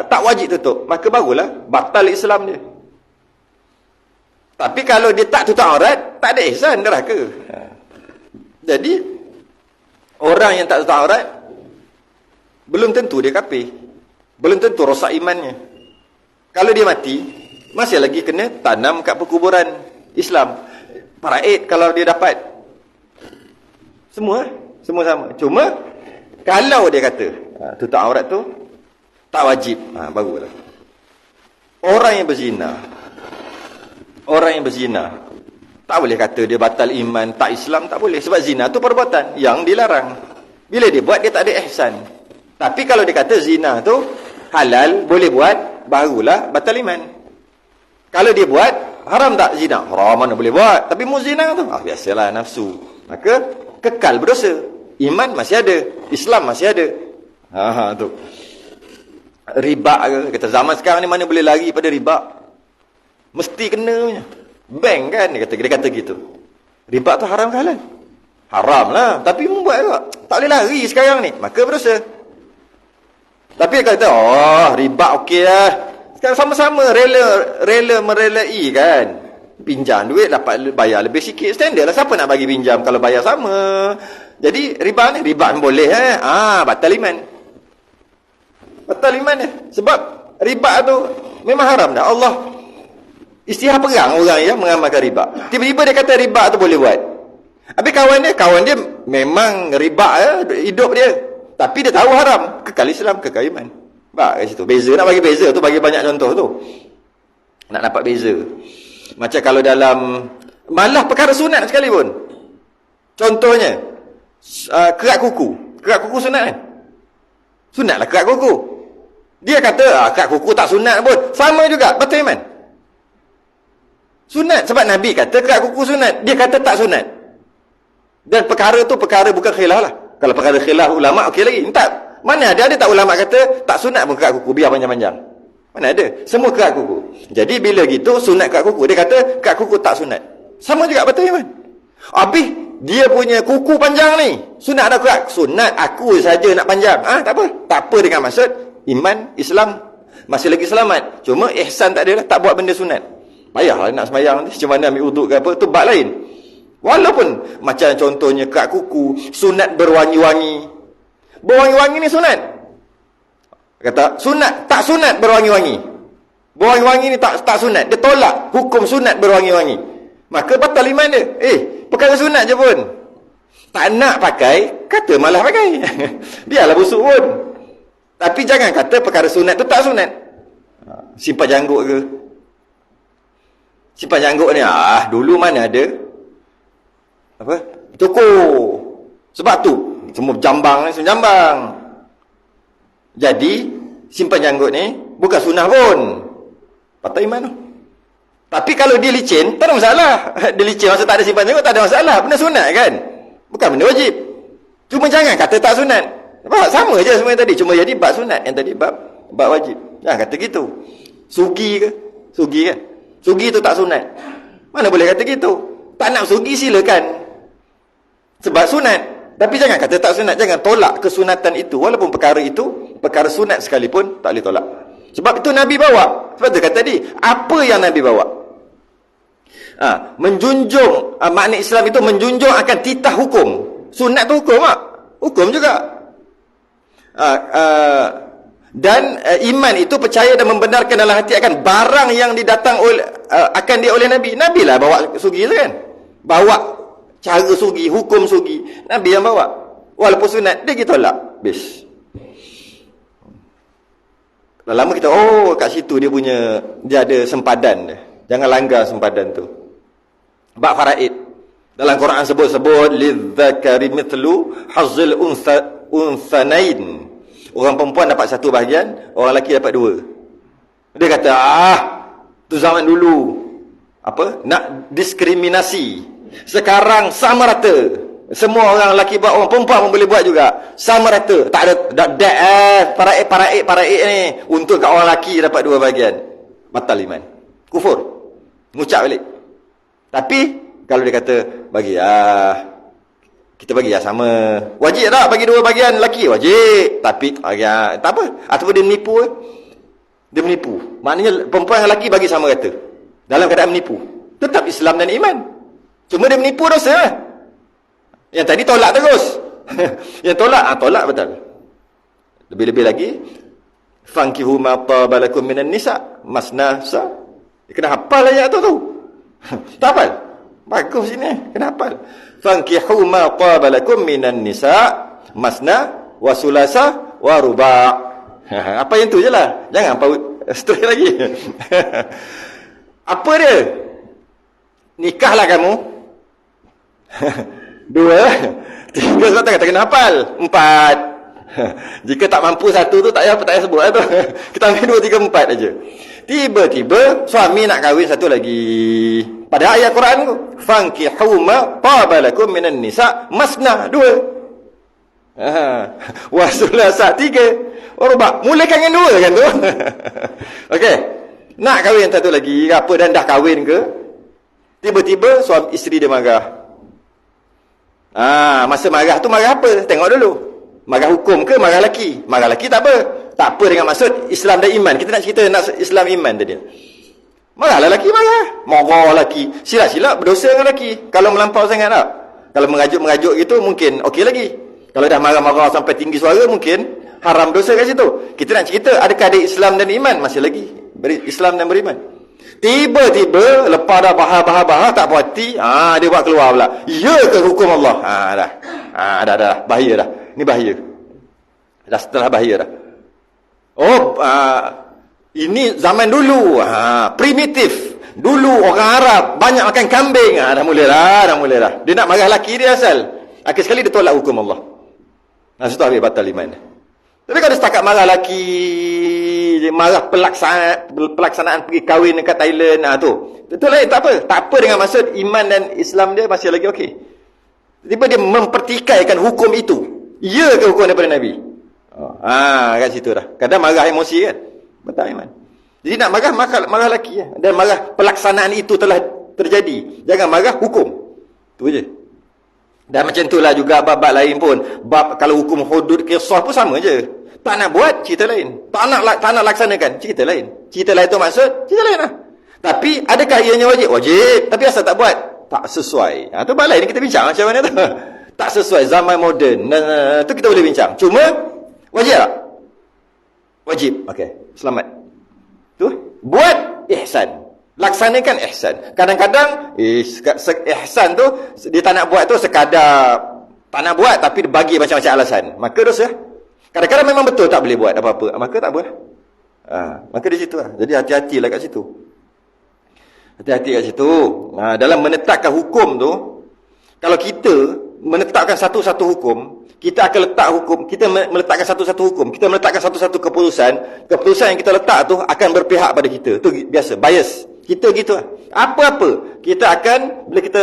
Tak wajib tutup, maka barulah batal Islam dia. Tapi kalau dia tak tutup aurat, tak ada ihsan, derhaka. Jadi orang yang tak tutup aurat belum tentu dia kafir. Belum tentu rosak imannya. Kalau dia mati, masih lagi kena tanam kat perkuburan Islam. Paraid kalau dia dapat. Semua sama. Cuma kalau dia kata tutup aurat tu tak wajib, barulah. Orang yang berzina tak boleh kata dia batal iman, tak Islam, tak boleh. Sebab zina tu perbuatan yang dilarang. Bila dia buat, dia tak ada ihsan. Tapi kalau dia kata zina tu halal, boleh buat, barulah batal iman. Kalau dia buat, haram tak zina? Haram, mana boleh buat. Tapi mu zina tu, biasalah nafsu. Maka kekal berdosa. Iman masih ada, Islam masih ada. Tu. Riba ke? Kata zaman sekarang ni mana boleh lari pada riba? Mesti kena punya. Bank kan, dia kata gitu. Riba tu haram ke halal? Haram lah. Tapi mu buat juga. Tak boleh lari sekarang ni. Maka berdosa. Tapi dia kata, riba okey lah. Sekarang sama-sama rela merelai kan. Pinjam duit dapat bayar lebih sikit. Standard lah, siapa nak bagi pinjam kalau bayar sama. Jadi riba boleh batal iman. Batal iman dia. Sebab riba tu memang haram dah. Allah istihar perang orang yang mengamalkan riba. Tiba-tiba dia kata riba tu boleh buat. Habis kawan dia memang riba hidup dia. Tapi dia tahu haram. Kekal Islam, kekal iman. Kat situ. Beza, nak bagi beza tu, bagi banyak contoh tu. Nak dapat beza. Macam kalau dalam, malah perkara sunat sekalipun. Contohnya, kerat kuku. Kerat kuku sunat kan? Sunatlah kerat kuku. Dia kata, kerat kuku tak sunat pun. Sama juga, betul iman. Sunat, sebab Nabi kata kerat kuku sunat. Dia kata tak sunat. Dan perkara tu perkara bukan khilaf lah. Kalau perkara khilaf ulama, okey lagi. Tak. Mana ada tak ulama kata tak sunat pun kerat kuku, biar panjang-panjang. Mana ada? Semua kerat kuku. Jadi bila gitu sunat kerat kuku, dia kata kerat kuku tak sunat. Sama juga betul iman. Habis dia punya kuku panjang ni, sunat ada kerat? Sunat, aku saja nak panjang. Tak apa. Tak apa dengan maksud iman, Islam masih lagi selamat. Cuma ihsan tak ada lah, tak buat benda sunat. Payahlah nak semayang nanti, macam mana ambil uduk ke apa, tu bab lain. Walaupun macam contohnya kerat kuku, sunat berwangi-wangi. Berwangi-wangi ni sunat. Kata sunat, tak sunat berwangi-wangi. Berwangi-wangi ni tak sunat. Dia tolak hukum sunat berwangi-wangi. Maka batal iman dia. Perkara sunat je pun. Tak nak pakai, kata malah pakai. Biarlah busuk pun. Tapi jangan kata perkara sunat tu tak sunat. Simpan janggut ke? Simpan janggut ni, dulu mana ada? Apa? Cukur. Sebab tu semua jambang. Jadi simpan janggut ni bukan sunnah pun. Batal iman tu. Tapi kalau dia licin, tak ada masalah. Dia licin masa tak ada simpan janggut, tak ada masalah. Benda sunat kan? Bukan benda wajib. Cuma jangan kata tak sunat. Sama je semua yang tadi. Cuma jadi bab sunat, yang tadi bab wajib. Jangan kata gitu. Sugi ke? Sugi kan? Sugi tu tak sunat. Mana boleh kata gitu? Tak nak sugi silakan. Sebab sunat. Tapi jangan kata tak sunat. Jangan tolak kesunatan itu. Walaupun perkara itu, perkara sunat sekalipun, tak boleh tolak. Sebab itu Nabi bawa. Sebab tu kata tadi, apa yang Nabi bawa? Menjunjung, makna Islam itu menjunjung akan titah hukum. Sunat tu hukum tak? Hukum juga. Dan iman itu percaya dan membenarkan dalam hati akan barang yang didatang oleh akan dia oleh Nabi. Nabi lah bawa sugi tu kan. Bawa cara sugi, hukum sugi. Nabi yang bawa. Walaupun sunat, dia kita tolak. Habis. Lama kita, kat situ dia ada sempadan dia. Jangan langgar sempadan tu. Bab faraid. Dalam Quran sebut lidzakari mithlu hazzil unsanain. Orang perempuan dapat satu bahagian, orang lelaki dapat dua. Dia kata, tu zaman dulu. Nak diskriminasi. Sekarang sama rata. Semua orang lelaki buat, orang perempuan pun boleh buat juga. Sama rata. Tak ada paraid ni. Untuk kat orang lelaki dapat dua bahagian. Batal iman. Kufur. Ngucap balik. Tapi, kalau dia kata, kita bagi sama. Wajib tak bagi dua bahagian lelaki? Wajib. Tapi, tak apa. Ataupun dia menipu. Dia menipu. Maknanya, perempuan dan lelaki bagi sama rata. Dalam keadaan menipu. Tetap Islam dan iman. Cuma dia menipu dosa. Yang tadi tolak terus. Yang tolak betul. Lebih-lebih lagi, fankihu ma tabalakum minan nisa masna sa. Dia kena hafal ayat tu. Tak hafal? Bagus ini. Kena hafal. Fankihu ma tabalakum minan nisa masna wa sulasa wa ruba'. Apa yang tu je lah. Jangan straight lagi. Apa dia? Nikahlah kamu. 2, 3, sebab tak kena hafal. 4. Jika tak mampu satu tu tak payah sebut lah tu. Kita ambil 2, 3, 4 aja. Tiba-tiba suami nak kahwin satu lagi. Pada ayat Quran tu, fankihu ma tabalakum minan nisa masna 2. Wa sulasa 3. Mulakan dengan 2 kan tu. Okey. Nak kahwin satu lagi apa dan dah kahwin ke? Tiba-tiba suami isteri dia marah. Masa marah tu marah apa? Tengok dulu. Marah hukum ke marah lelaki? Marah lelaki tak apa. Tak apa dengan maksud Islam dan iman. Kita nak cerita nak Islam iman tadi. Marah lelaki marah. Marah lelaki. Silap-silap berdosa dengan lelaki. Kalau melampau sangat tak? Kalau mengajuk-mengajuk gitu mungkin okey lagi. Kalau dah marah-marah sampai tinggi suara mungkin haram dosa kat situ. Kita nak cerita adakah ada Islam dan iman? Masih lagi. Islam dan beriman. Tiba-tiba lepas dah bahar tak puas hati, dia buat keluar pula. Ya ke hukum Allah? Dah. Bahaya dah. Ni bahaya. Dah setelah bahaya dah. Ini zaman dulu. Primitif. Dulu orang Arab banyak makan kambing. Dah mula dah. Dia nak marah lelaki dia asal. Akhir sekali dia tolak hukum Allah. Situ habis batal iman. Tapi kalau setakat marah lelaki, marah pelaksanaan pergi kahwin dekat Thailand, tu lain, tak apa. Tak apa dengan maksud iman dan Islam dia masih lagi okey. Tiba dia mempertikaikan hukum itu. Ya ke hukum daripada Nabi? Kat situ dah. Kadang marah emosi kan. Batal iman. Jadi nak marah lelaki ya. Dan marah pelaksanaan itu telah terjadi. Jangan marah hukum. Tu je. Dan macam itulah juga bab-bab lain pun. Bab kalau hukum hudud qisas pun sama je. Tak nak buat, cerita lain. Tak nak laksanakan, cerita lain. Cerita lain tu maksud, cerita lain lah. Tapi, adakah ianya wajib? Wajib. Tapi asal tak buat? Tak sesuai. Tu bab lain kita bincang macam mana tu. Tak sesuai zaman moden. Tu kita boleh bincang. Cuma, wajib tak? Wajib. Okey, selamat. Tu, buat ihsan. Laksanakan ihsan. Kadang-kadang, ihsan tu, dia tak nak buat tu sekadar tak nak buat, tapi bagi macam-macam alasan. Maka dosa. Kadang-kadang memang betul tak boleh buat apa-apa. Maka tak boleh. Maka di situ lah. Jadi hati-hatilah kat situ. Hati-hati kat situ. Dalam menetapkan hukum tu, kalau kita menetapkan satu-satu hukum, kita akan letak hukum, kita meletakkan satu-satu hukum, kita meletakkan satu-satu keputusan yang kita letak tu akan berpihak pada kita. Tu biasa, bias. Kita gitu lah. Apa-apa, kita akan, bila kita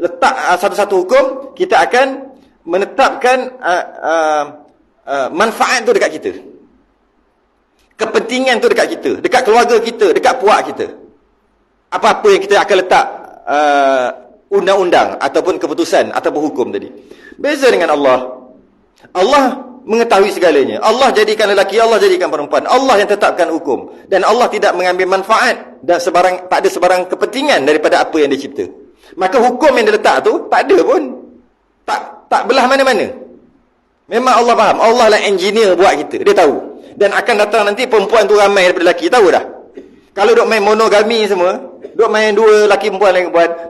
letak satu-satu hukum, kita akan menetapkan manfaat tu dekat kita. Kepentingan tu dekat kita, dekat keluarga kita, dekat puak kita. Apa-apa yang kita akan letak undang-undang ataupun keputusan ataupun hukum tadi. Beza dengan Allah. Allah mengetahui segalanya. Allah jadikan lelaki, Allah jadikan perempuan. Allah yang tetapkan hukum. Dan Allah tidak mengambil manfaat dan tak ada sebarang kepentingan daripada apa yang dia cipta. Maka hukum yang dia letak tu tak ada pun. Tak belah mana-mana. Memang Allah faham. Allah lah engineer buat kita. Dia tahu. Dan akan datang nanti perempuan tu ramai daripada lelaki. Tahu dah. Kalau duk main monogami semua, duk main dua lelaki perempuan,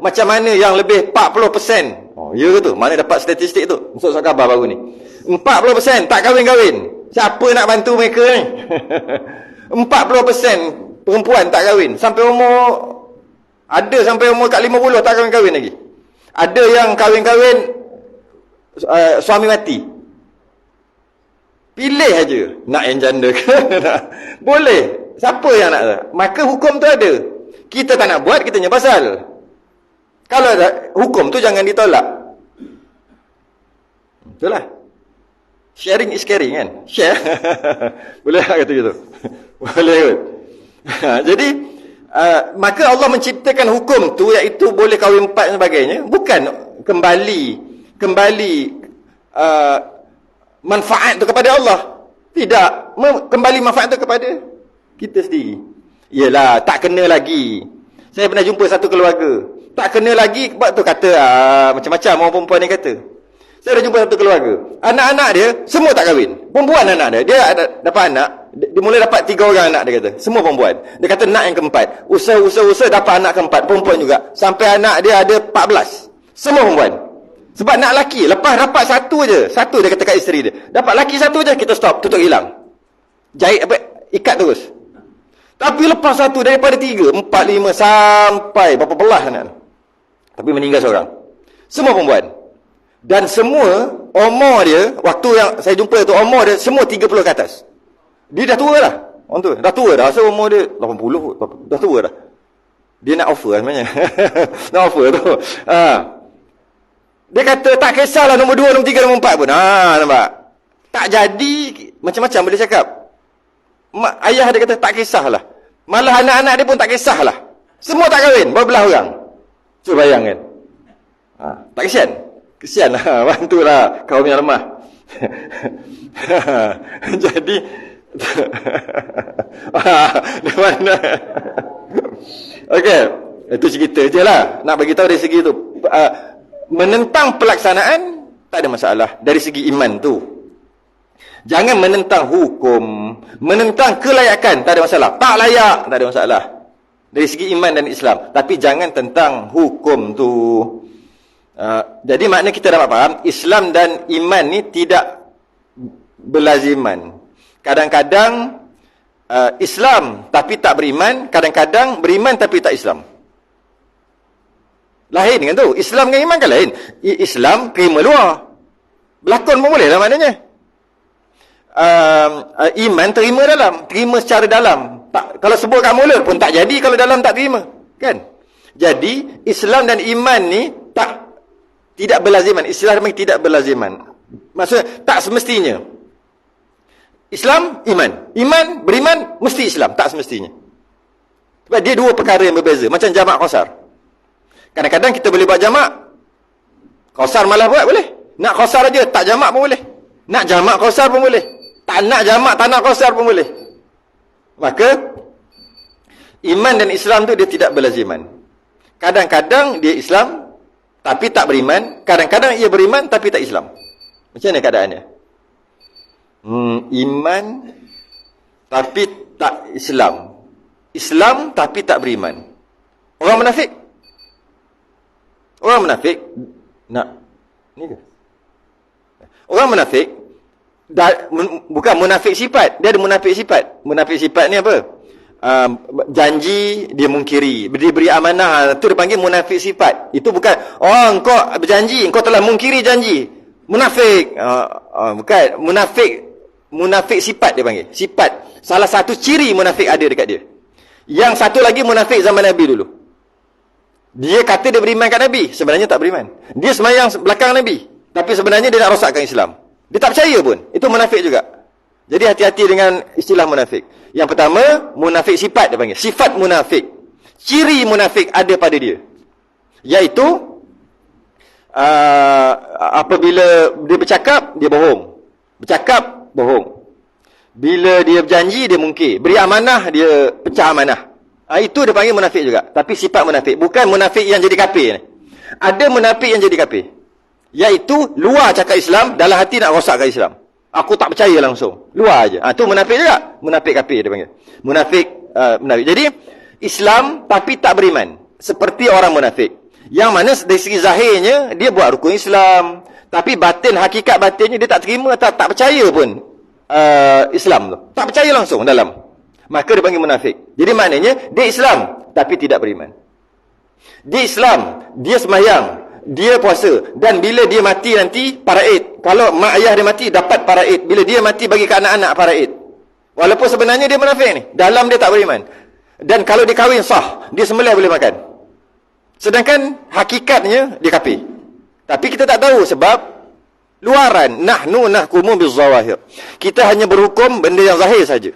macam mana yang lebih 40%? Oh, ya ke tu? Mana dapat statistik tu? Masuk khabar baru ni. 40% tak kahwin-kahwin. Siapa nak bantu mereka ni? 40% perempuan tak kahwin. Sampai umur kat 50 tak kahwin-kahwin lagi. Ada yang kahwin-kahwin suami mati. Pilih aja nak yang janda ke. Boleh. Siapa yang nak? Maka hukum tu ada. Kita tak nak buat, kita punya pasal. Kalau ada hukum tu jangan ditolak. Itulah. Sharing is caring kan? Share. Boleh tak kata gitu? Boleh kot. Jadi, maka Allah menciptakan hukum tu, iaitu boleh kahwin 4 dan sebagainya. Bukan kembali manfaat tu kepada Allah. Tidak. Kembali manfaat tu kepada kita sendiri. Yelah, tak kena lagi. Saya pernah jumpa satu keluarga. Tak kena lagi, sebab tu kata, macam-macam orang perempuan ni kata. Saya dah jumpa satu keluarga. Anak-anak dia, semua tak kahwin. Perempuan anak dia. Dia dapat anak. Dia mula dapat 3 orang anak, dia kata. Semua perempuan. Dia kata nak yang keempat. Usaha dapat anak keempat. Perempuan juga. Sampai anak dia ada 14. Semua perempuan. Sebab nak laki. Lepas dapat satu je. Satu dia kata kat isteri dia. Dapat laki satu je, kita stop. Tutup hilang. Jahit apa? Ikat terus. Tapi lepas satu daripada 3, 4, 5 sampai berapa belah anak. Tapi meninggal seorang. Semua perempuan. Dan semua umur dia, waktu yang saya jumpa tu, umur dia semua 30 ke atas. Dia dah tua lah. Orang tu dah tua dah. So umur dia 80, dah tua dah. Dia nak offer sebenarnya. Nak offer tu. Dia kata tak kisahlah nombor 2, nombor 3, nombor 4 pun. Nampak. Tak jadi, macam-macam boleh cakap. Ayah dia kata tak kisahlah. Malah anak-anak dia pun tak kisahlah. Semua tak kahwin, berbelah orang. Cuba bayangkan. Tak kesian? Kesian lah, bantulah kaum yang lemah. Jadi di mana? Okey, itu cerita je lah. Nak bagi tahu dari segi tu. Menentang pelaksanaan tak ada masalah dari segi iman tu. Jangan menentang hukum, menentang kelayakan, tak ada masalah. Tak layak, tak ada masalah. Dari segi iman dan Islam. Tapi jangan tentang hukum tu. Jadi makna kita dapat faham, Islam dan iman ni tidak berlaziman. Kadang-kadang Islam tapi tak beriman, kadang-kadang beriman tapi tak Islam. Lain dengan tu. Islam dengan iman kan lain. Islam terima luar. Berlakon pun boleh lah maknanya. Iman terima dalam, terima secara dalam. Kalau sebut kat mulut pun tak jadi kalau dalam tak terima, kan? Jadi Islam dan iman ni tidak berlaziman. Islam memang tidak berlaziman. Maksudnya tak semestinya. Islam, iman beriman mesti Islam, tak semestinya. Sebab dia dua perkara yang berbeza. Macam jamak qasar. Kadang-kadang kita boleh buat jamak, qasar malah buat boleh. Nak qasar aja, tak jamak pun boleh. Nak jamak qasar pun boleh. Tak nak jamak, tak nak qasar pun boleh. Maka iman dan Islam tu dia tidak berlaziman. Kadang-kadang dia Islam tapi tak beriman, kadang-kadang ia beriman tapi tak Islam. Macam mana keadaannya? Iman tapi tak Islam. Islam tapi tak beriman. Orang munafik. Orang munafik ni ke? Orang munafik bukan munafik sifat, dia ada munafik sifat. Munafik sifat ni apa? Janji dia mungkiri, diberi amanah, tu dipanggil munafik sifat. Itu bukan engkau berjanji, engkau telah mungkiri janji. Munafik. Bukan munafik sifat dia panggil. Sifat. Salah satu ciri munafik ada dekat dia. Yang satu lagi munafik zaman Nabi dulu. Dia kata dia beriman kat Nabi, sebenarnya tak beriman. Dia sembahyang belakang Nabi, tapi sebenarnya dia nak rosakkan Islam. Dia tak percaya pun. Itu munafik juga. Jadi hati-hati dengan istilah munafik. Yang pertama, munafik sifat dia panggil. Sifat munafik. Ciri munafik ada pada dia. Iaitu apabila dia bercakap, dia bohong. Bercakap, bohong. Bila dia berjanji, dia mungkir. Beri amanah, dia pecah amanah. Itu dia panggil munafik juga. Tapi sifat munafik. Bukan munafik yang jadi kafir ni. Ada munafik yang jadi kafir. Iaitu luar cakap Islam, dalam hati nak rosakkan Islam. Aku tak percaya langsung. Luar aja. Itu munafik juga. Munafik kafir dia panggil. Munafik. Jadi, Islam tapi tak beriman. Seperti orang munafik. Yang mana dari segi zahirnya, dia buat rukun Islam. Tapi batin, hakikat batinnya, dia tak terima, tak percaya pun Islam tu. Tak percaya langsung dalam. Maka dia panggil munafik. Jadi maknanya, dia Islam tapi tidak beriman. Dia Islam, dia sembahyang, dia puasa. Dan bila dia mati nanti, paraid. Kalau mak ayah dia mati, dapat paraid. Bila dia mati, bagi ke anak-anak paraid. Walaupun sebenarnya dia munafik ni. Dalam dia tak beriman. Dan kalau dia kahwin sah, dia sembelih boleh makan. Sedangkan hakikatnya dia kafir. Tapi kita tak tahu sebab luaran. Nahnu nahkumu bizawahir. Kita hanya berhukum benda yang zahir saja.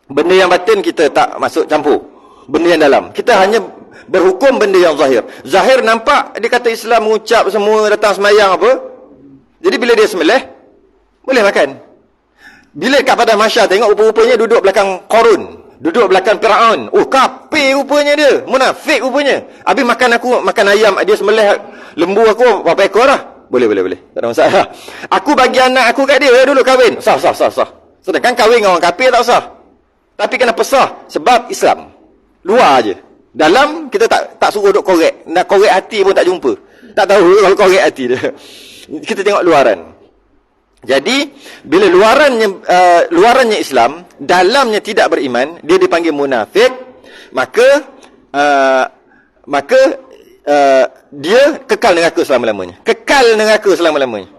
Benda yang batin kita tak masuk campur. Benda yang dalam. Kita hanya berhukum benda yang zahir. Zahir nampak, dia kata Islam, mengucap semua, datang semayang apa. Jadi bila dia sembelih, boleh makan. Bila kat padang mahsyar tengok rupa-rupanya duduk belakang Qarun, duduk belakang Fir'aun. Kafir rupanya dia. Munafik rupanya. Habis makan ayam, dia sembelih lembu aku berapa ekor lah. Boleh. Tak ada masalah. Aku bagi anak aku kat dia dulu kahwin. Sah. Sedangkan kahwin dengan orang kafir tak sah. Tapi kenapa sah? Sebab Islam. Luar aje. Dalam kita tak suruh duk korek. Nak korek hati pun tak jumpa. Tak tahu kalau korek hati dia. Kita tengok luaran. Jadi bila luarannya Islam, dalamnya tidak beriman, dia dipanggil munafik. Maka dia kekal neraka selama-lamanya. Kekal neraka selama-lamanya.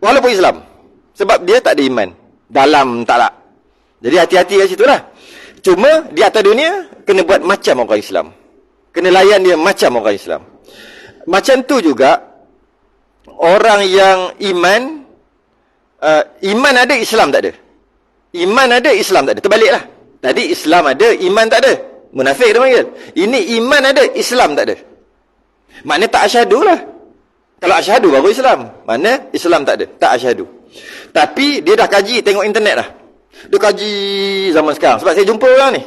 Walaupun Islam. Sebab dia tak ada iman. Dalam tak ada. Jadi hati-hati kat situ lah. Cuma di atas dunia kena buat macam orang Islam. Kena layan dia macam orang Islam. Macam tu juga orang yang iman ada, Islam tak ada. Iman ada, Islam tak ada. Terbaliklah. Tadi Islam ada, iman tak ada. Munafik dia panggil. Ini iman ada, Islam tak ada. Maknanya tak asyhadu lah. Kalau asyhadu baru Islam. Mana Islam tak ada. Tak asyhadu. Tapi dia dah kaji, tengok internet lah. Dia kaji zaman sekarang. Sebab saya jumpa orang ni,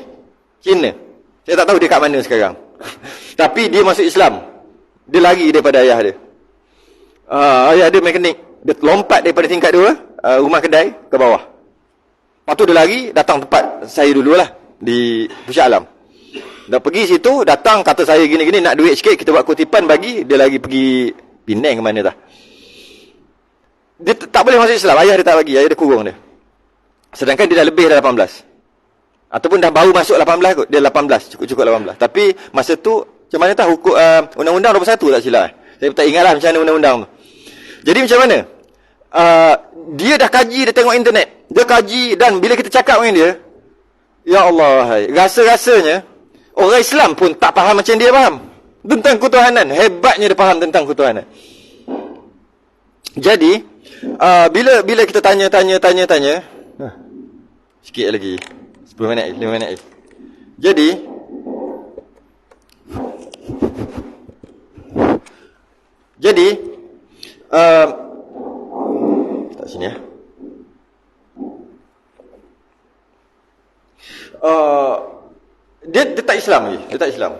Cina. Saya tak tahu dia kat mana sekarang. Tapi dia masuk Islam. Dia lari daripada ayah dia. Ayah dia mekanik. Dia lompat daripada tingkat 2 rumah kedai ke bawah. Lepas tu dia lari, datang tempat saya dululah, di Pusat Alam. Dah pergi situ, datang kata saya gini-gini, nak duit sikit, kita buat kutipan bagi. Dia lagi pergi Penang ke mana dah. Dia tak boleh masuk Islam. Ayah dia tak bagi, ayah dia kurung dia. Sedangkan dia dah lebih dah 18. Ataupun dah baru masuk 18 kot. Dia 18, cukup 18. Tapi masa tu, macam mana tahu hukum Undang-Undang 21 tak silap. Saya tak ingatlah macam mana undang-undang tu. Jadi macam mana? Dia dah kaji, dia tengok internet. Dia kaji, dan bila kita cakap dengan dia, ya Allah, rasa-rasanya orang Islam pun tak faham macam dia faham tentang ketuhanan. Hebatnya dia faham tentang ketuhanan. Jadi bila kita tanya sikit lagi 10 minit, 5 minit. Jadi tak sini ya. Dia tak Islam lagi. Dia tak Islam.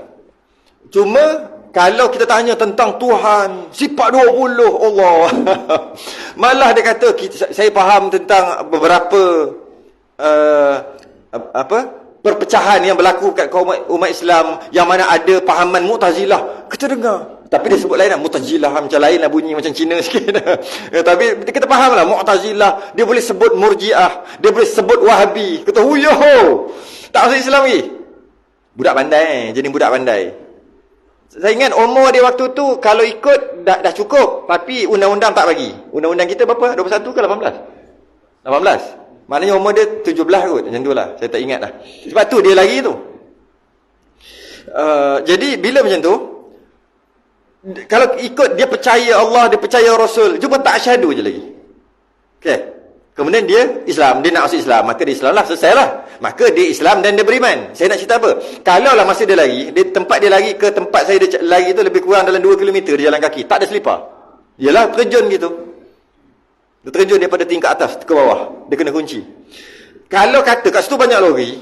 Cuma kalau kita tanya tentang Tuhan, sifat 20 Allah, malah dia kata saya faham tentang beberapa perpecahan yang berlaku kat kaum umat Islam, yang mana ada fahaman Mu'tazilah. Kita dengar. Tapi dia sebut lain lah. Mu'tazilah macam lain lah, bunyi macam Cina sikit. Tapi kita faham lah. Mu'tazilah. Dia boleh sebut Murji'ah. Dia boleh sebut Wahabi. Kata, huyoho. Tak masuk Islam lagi. Budak pandai. Jadi budak pandai. Saya ingat umur dia waktu tu, kalau ikut dah cukup. Tapi undang-undang tak bagi. Undang-undang kita berapa? 21 ke 18? 18. Maknanya umur dia 17 kot. Macam tu lah. Saya tak ingat lah. Sebab tu dia lagi tu. Jadi bila macam tu, kalau ikut dia percaya Allah, dia percaya Rasul, cuma tak asyhadu je lagi. Okay. Kemudian dia Islam, dia nak masuk Islam, maka dia Islam lah, selesai lah. Maka dia Islam dan dia beriman. Saya nak cerita apa? Kalau lah masa dia lari, tempat dia lari ke tempat saya dia lari tu lebih kurang dalam 2 kilometer dia jalan kaki, tak ada selipar. Yalah, terjun gitu. Dia terjun daripada tingkat atas ke bawah, dia kena kunci. Kalau kata kat situ banyak lori,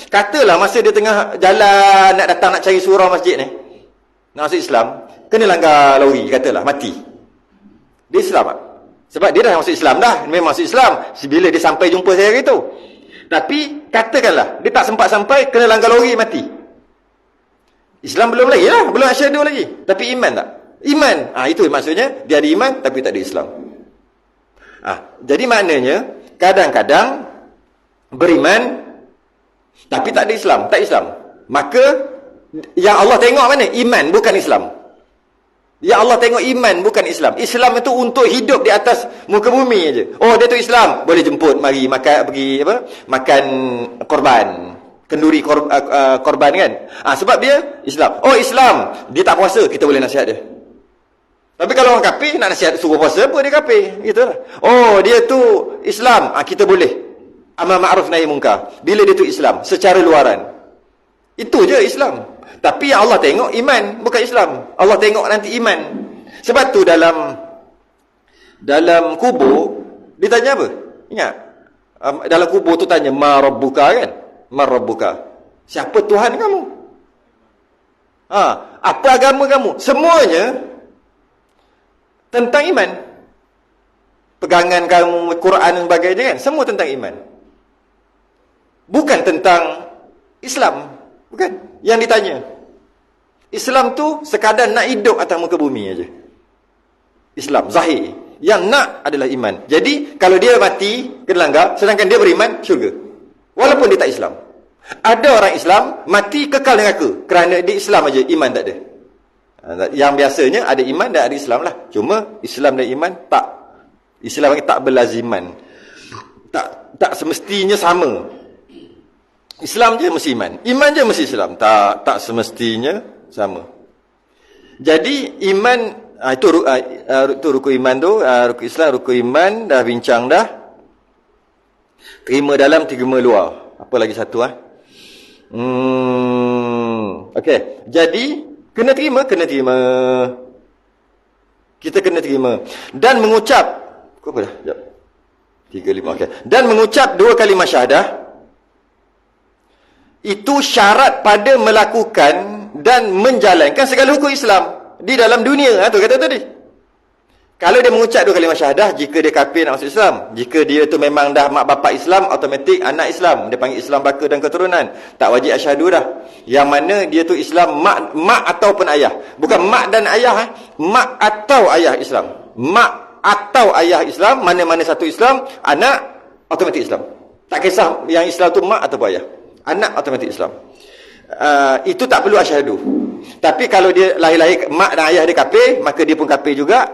katalah masa dia tengah jalan nak datang nak cari surau masjid ni, nak masuk Islam, kena langgar lori, katalah mati. Dia Islam tak? Sebab dia dah masuk Islam dah, memang masuk Islam bila dia sampai jumpa saya hari tu. Tapi katakanlah dia tak sempat sampai, kena langgar lori, mati. Islam belum lagi lah, belum asyhadu lagi. Tapi iman tak? Iman. Itu maksudnya dia ada iman tapi tak ada Islam. Jadi maknanya kadang-kadang beriman tapi tak ada Islam, tak Islam. Maka yang Allah tengok mana? Iman, bukan Islam. Ya Allah tengok iman, bukan Islam. Islam itu untuk hidup di atas muka bumi aja. Oh, dia tu Islam, boleh jemput, mari makan, pergi apa? Makan korban, kenduri korban kan. Sebab dia Islam. Oh, Islam, dia tak puasa, kita boleh nasihat dia. Tapi kalau orang kafir nak nasihat suruh puasa apa, dia kafir, gitulah. Oh, dia tu Islam, kita boleh amal ma'ruf nahi munkar bila dia tu Islam secara luaran. Itu je Islam. Tapi yang Allah tengok iman, bukan Islam. Allah tengok nanti iman. Sebab tu dalam kubur ditanya apa? Ingat? Dalam kubur tu tanya ma rabbuka kan? Ma rabbuka. Siapa Tuhan kamu? Apa agama kamu? Semuanya tentang iman. Pegangan kamu, Quran dan sebagainya kan? Semua tentang iman. Bukan tentang Islam. Bukan. Yang ditanya. Islam tu sekadar nak hidup atas muka bumi aja. Islam, zahir. Yang nak adalah iman. Jadi, kalau dia mati, kena langgar, sedangkan dia beriman, syurga. Walaupun dia tak Islam. Ada orang Islam, mati kekal neraka. Kerana dia Islam aja, iman tak ada. Yang biasanya ada iman dan ada Islam lah. Cuma, Islam dan iman tak. Islam tak berlaziman. Tak semestinya sama. Islam je mesti iman. Iman je mesti Islam. Tak semestinya sama. Jadi iman itu rukun iman tu, rukun Islam, rukun iman dah bincang dah. Terima dalam, terima luar. Apa lagi satu Okey. Jadi kena terima. Kita kena terima dan mengucap apa dah? Jap. 35 okey. Dan mengucap 2 kalimah syahadah itu syarat pada melakukan dan menjalankan segala hukum Islam di dalam dunia. Tu kata tadi. Kalau dia mengucap 2 kalimah syahadah, jika dia kafir nak masuk Islam, jika dia tu memang dah mak bapak Islam, automatik anak Islam. Dia panggil Islam baka dan keturunan. Tak wajib asyhadu dah. Yang mana dia tu Islam mak ataupun ayah. Bukan mak dan ayah, mak atau ayah Islam. Mak atau ayah Islam, mana-mana satu Islam, anak automatik Islam. Tak kisah yang Islam tu mak ataupun ayah. Anak automatik Islam. Itu tak perlu asyhadu. Tapi kalau dia lahir-lahir mak dan ayah dia kafir, maka dia pun kafir juga,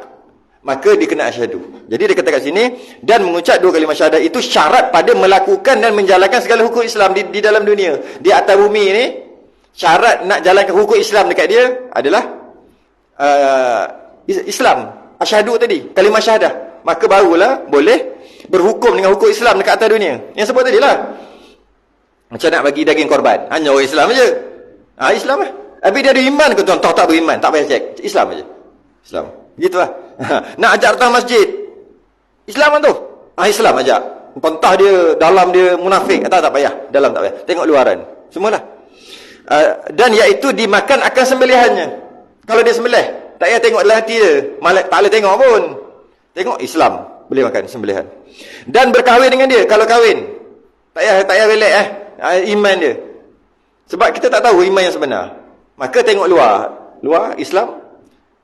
maka dia kena asyhadu. Jadi dia kata kat sini, dan mengucap 2 kalimah syahadah itu syarat pada melakukan dan menjalankan segala hukum Islam di dalam dunia. Di atas bumi ni, syarat nak jalankan hukum Islam dekat dia adalah Islam. Asyhadu tadi, kalimah syahadah. Maka barulah boleh berhukum dengan hukum Islam dekat atas dunia. Yang sebut tadi lah. Macam nak bagi daging korban, hanya orang Islam aja. Islam lah. Tapi dia ada iman ke tuan? Tak beriman, tak payah cek. Islam aja. Islam. Gitulah. Nak ajak datang masjid, Islam kan tu? Islam ajak. Entah dia dalam dia munafik atau tak payah. Dalam tak payah. Tengok luaran. Semualah. Dan iaitu dimakan akan sembelihannya. Kalau dia sembelih, tak payah tengok dalam hati dia. Malah tak boleh tengok pun. Tengok Islam, boleh makan sembelihan. Dan berkahwin dengan dia kalau kahwin. Tak payah relax iman dia. Sebab kita tak tahu iman yang sebenar. Maka tengok luar Islam,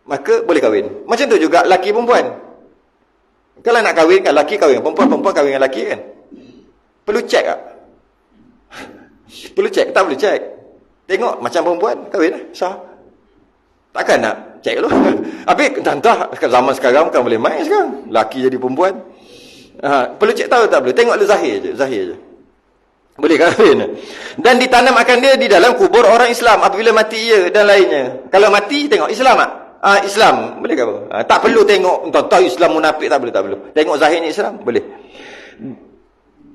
maka boleh kahwin. Macam tu juga laki perempuan. Kalau nak kahwin kan laki kahwin, perempuan kahwin dengan laki kan. Perlu cek tak? Perlu cek, tak perlu cek. Tengok macam perempuan kahwin sah. Takkan nak cek dulu. Habis entah zaman sekarang kan boleh main sekarang. Laki jadi perempuan. Perlu cek tahu tak perlu. Tengok zahir je. Boleh kahwin. Dan ditanam akan dia di dalam kubur orang Islam apabila mati ia dan lainnya. Kalau mati tengok Islam tak? Islam boleh ke apa? Tak perlu tengok tahu Islam munafik, tak perlu. Tengok zahirnya Islam boleh.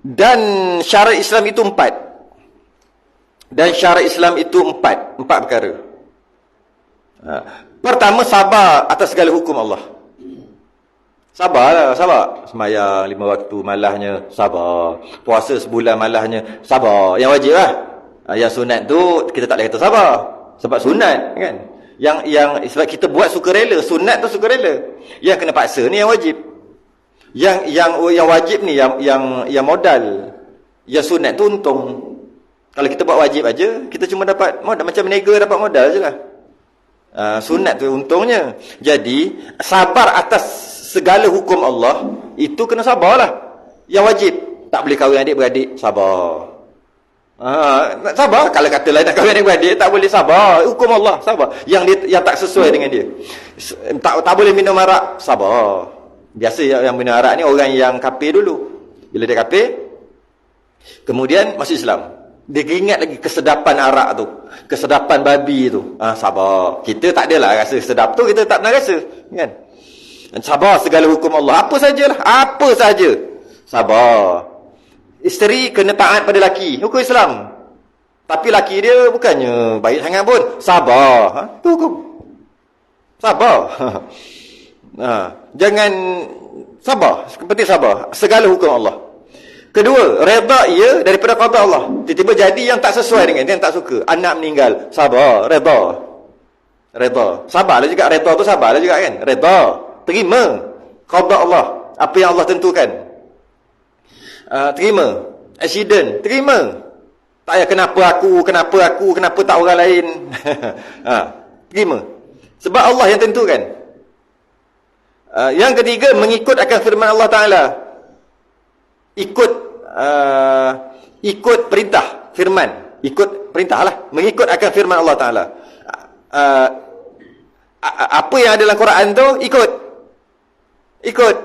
Dan syarat Islam itu 4. Dan syarat Islam itu 4 perkara. Pertama, sabar atas segala hukum Allah. Sabarlah, sabar. Sembahyang 5 waktu malahnya, sabar. Puasa sebulan malahnya, sabar. Yang wajib lah. Yang sunat tu kita tak boleh kata sabar. Sebab sunat kan. Yang sebab kita buat sukarela, sunat tu sukarela. Yang kena paksa ni yang wajib. Yang wajib ni yang modal. Yang sunat tu untung. Kalau kita buat wajib aja, kita cuma dapat modal, macam menega dapat modal je lah. Sunat tu untungnya. Jadi sabar atas segala hukum Allah itu kena sabarlah. Yang wajib, tak boleh kahwin adik-beradik, sabar. Sabar. Kalau kata lain nak kahwin adik-beradik, tak boleh, sabar. Hukum Allah, sabar. Yang tak sesuai dengan dia, tak boleh minum arak, sabar. Biasa yang minum arak ni orang yang kafir dulu. Bila dia kafir, kemudian masuk Islam, dia ingat lagi kesedapan arak tu, kesedapan babi tu. Sabar. Kita tak adalah rasa sedap tu, kita tak pernah rasa kan. Dan sabar segala hukum Allah, apa sajalah, apa saja sabar. Isteri kena taat pada laki, hukum Islam. Tapi laki dia bukannya baik sangat pun, sabar. Tu hukum. Sabar. Jangan sabar, penting sabar segala hukum Allah. Kedua, redha ia daripada qada Allah. Tiba-tiba jadi yang tak sesuai dengan dia, yang tak suka. Anak meninggal, sabar, redha. Redha. Sabarlah juga, redha tu sabarlah juga kan. Redha, terima qada Allah, apa yang Allah tentukan. Terima. Accident, terima. Tak payah kenapa tak orang lain. Terima. Sebab Allah yang tentukan. Yang ketiga, mengikut akan firman Allah Ta'ala. Ikut perintah firman, ikut perintah lah, mengikut akan firman Allah Ta'ala. Apa yang ada dalam Quran tu ikut.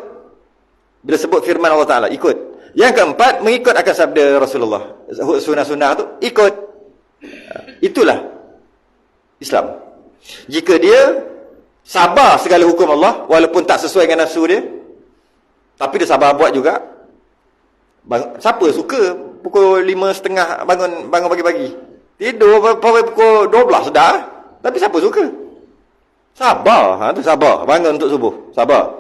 Bila sebut firman Allah Ta'ala, ikut. Yang keempat, mengikut akan sabda Rasulullah, sunnah-sunnah tu ikut. Itulah Islam. Jika dia sabar segala hukum Allah, walaupun tak sesuai dengan nafsu dia, tapi dia sabar buat juga. Siapa suka pukul 5.30 bangun pagi-pagi, tidur pukul 12 dah, tapi siapa suka? Sabar. Tu sabar, bangun untuk subuh, sabar.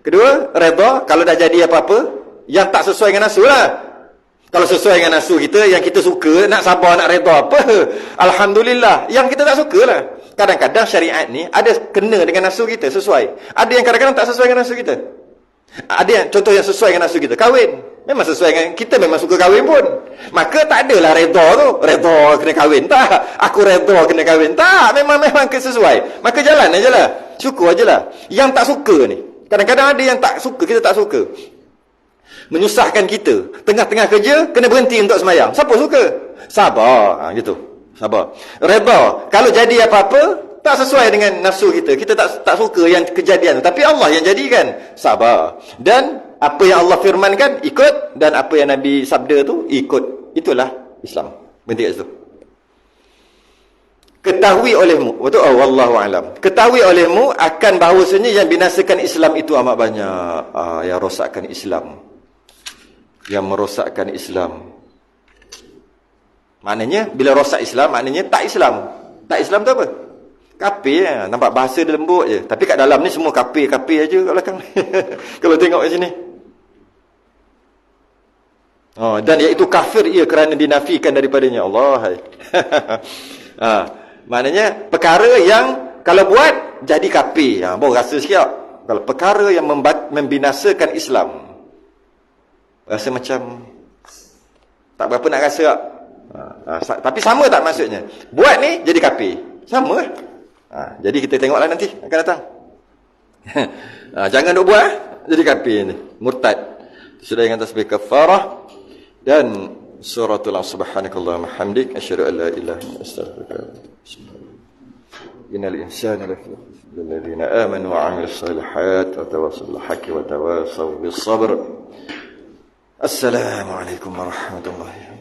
Kedua, redha kalau dah jadi apa-apa yang tak sesuai dengan nafsu lah. Kalau sesuai dengan nafsu kita, yang kita suka, nak sabar, nak redha apa, alhamdulillah. Yang kita tak suka lah. Kadang-kadang syariat ni ada kena dengan nafsu kita, sesuai. Ada yang kadang-kadang tak sesuai dengan nafsu kita. Ada yang, contoh yang sesuai dengan nafsu kita, kahwin. Memang sesuai dengan kita, memang suka kahwin pun. Maka tak adalah redha tu, redha kena kahwin, tak. Aku redha kena kahwin, tak. Memang sesuai. Maka jalan aja lah, syukur aja lah. Yang tak suka ni, kadang-kadang ada yang tak suka, kita tak suka, menyusahkan kita. Tengah-tengah kerja, kena berhenti untuk sembahyang. Siapa suka? Sabar. Gitu. Sabar. Redha. Kalau jadi apa-apa tak sesuai dengan nafsu kita, kita tak suka yang kejadian tu, tapi Allah yang jadikan, sabar. Dan apa yang Allah firmankan, ikut. Dan apa yang Nabi sabda tu, ikut. Itulah Islam. Berhenti kat situ. Ketahui olehmu, betul? Wallahu alam. Ketahui olehmu akan bahawasanya yang binasakan Islam itu amat banyak. Yang rosakkan Islam, yang merosakkan Islam. Maknanya bila rosak Islam, maknanya tak Islam. Tak Islam tu apa? Kafir ya. Nampak bahasa dia lembut je, tapi kat dalam ni semua kafir aja kat belakang. Kalau tengok kat sini. Dan iaitu kafir ia kerana dinafikan daripadanya Allah. Maknanya perkara yang kalau buat jadi kafir, baru rasa sikit. Kalau perkara yang membinasakan Islam, rasa macam tak berapa nak rasa. Tapi sama tak maksudnya? Buat ni jadi kafir, sama lah. Jadi kita tengoklah nanti akan datang. Jangan duk buat jadi kafir ni, murtad. Sudah dengan tasbih kafarah dan suratul subhanakallahumma hamdik asyhadu an la ilaha illa anta astaghfiruka wa atubu ilaik. Innal insana lafi lilladzina amanu wa 'amilus solihat wa tawassaw bil haqqi wa tawassaw bis sabr. Assalamualaikum warahmatullahi wabarakatuh.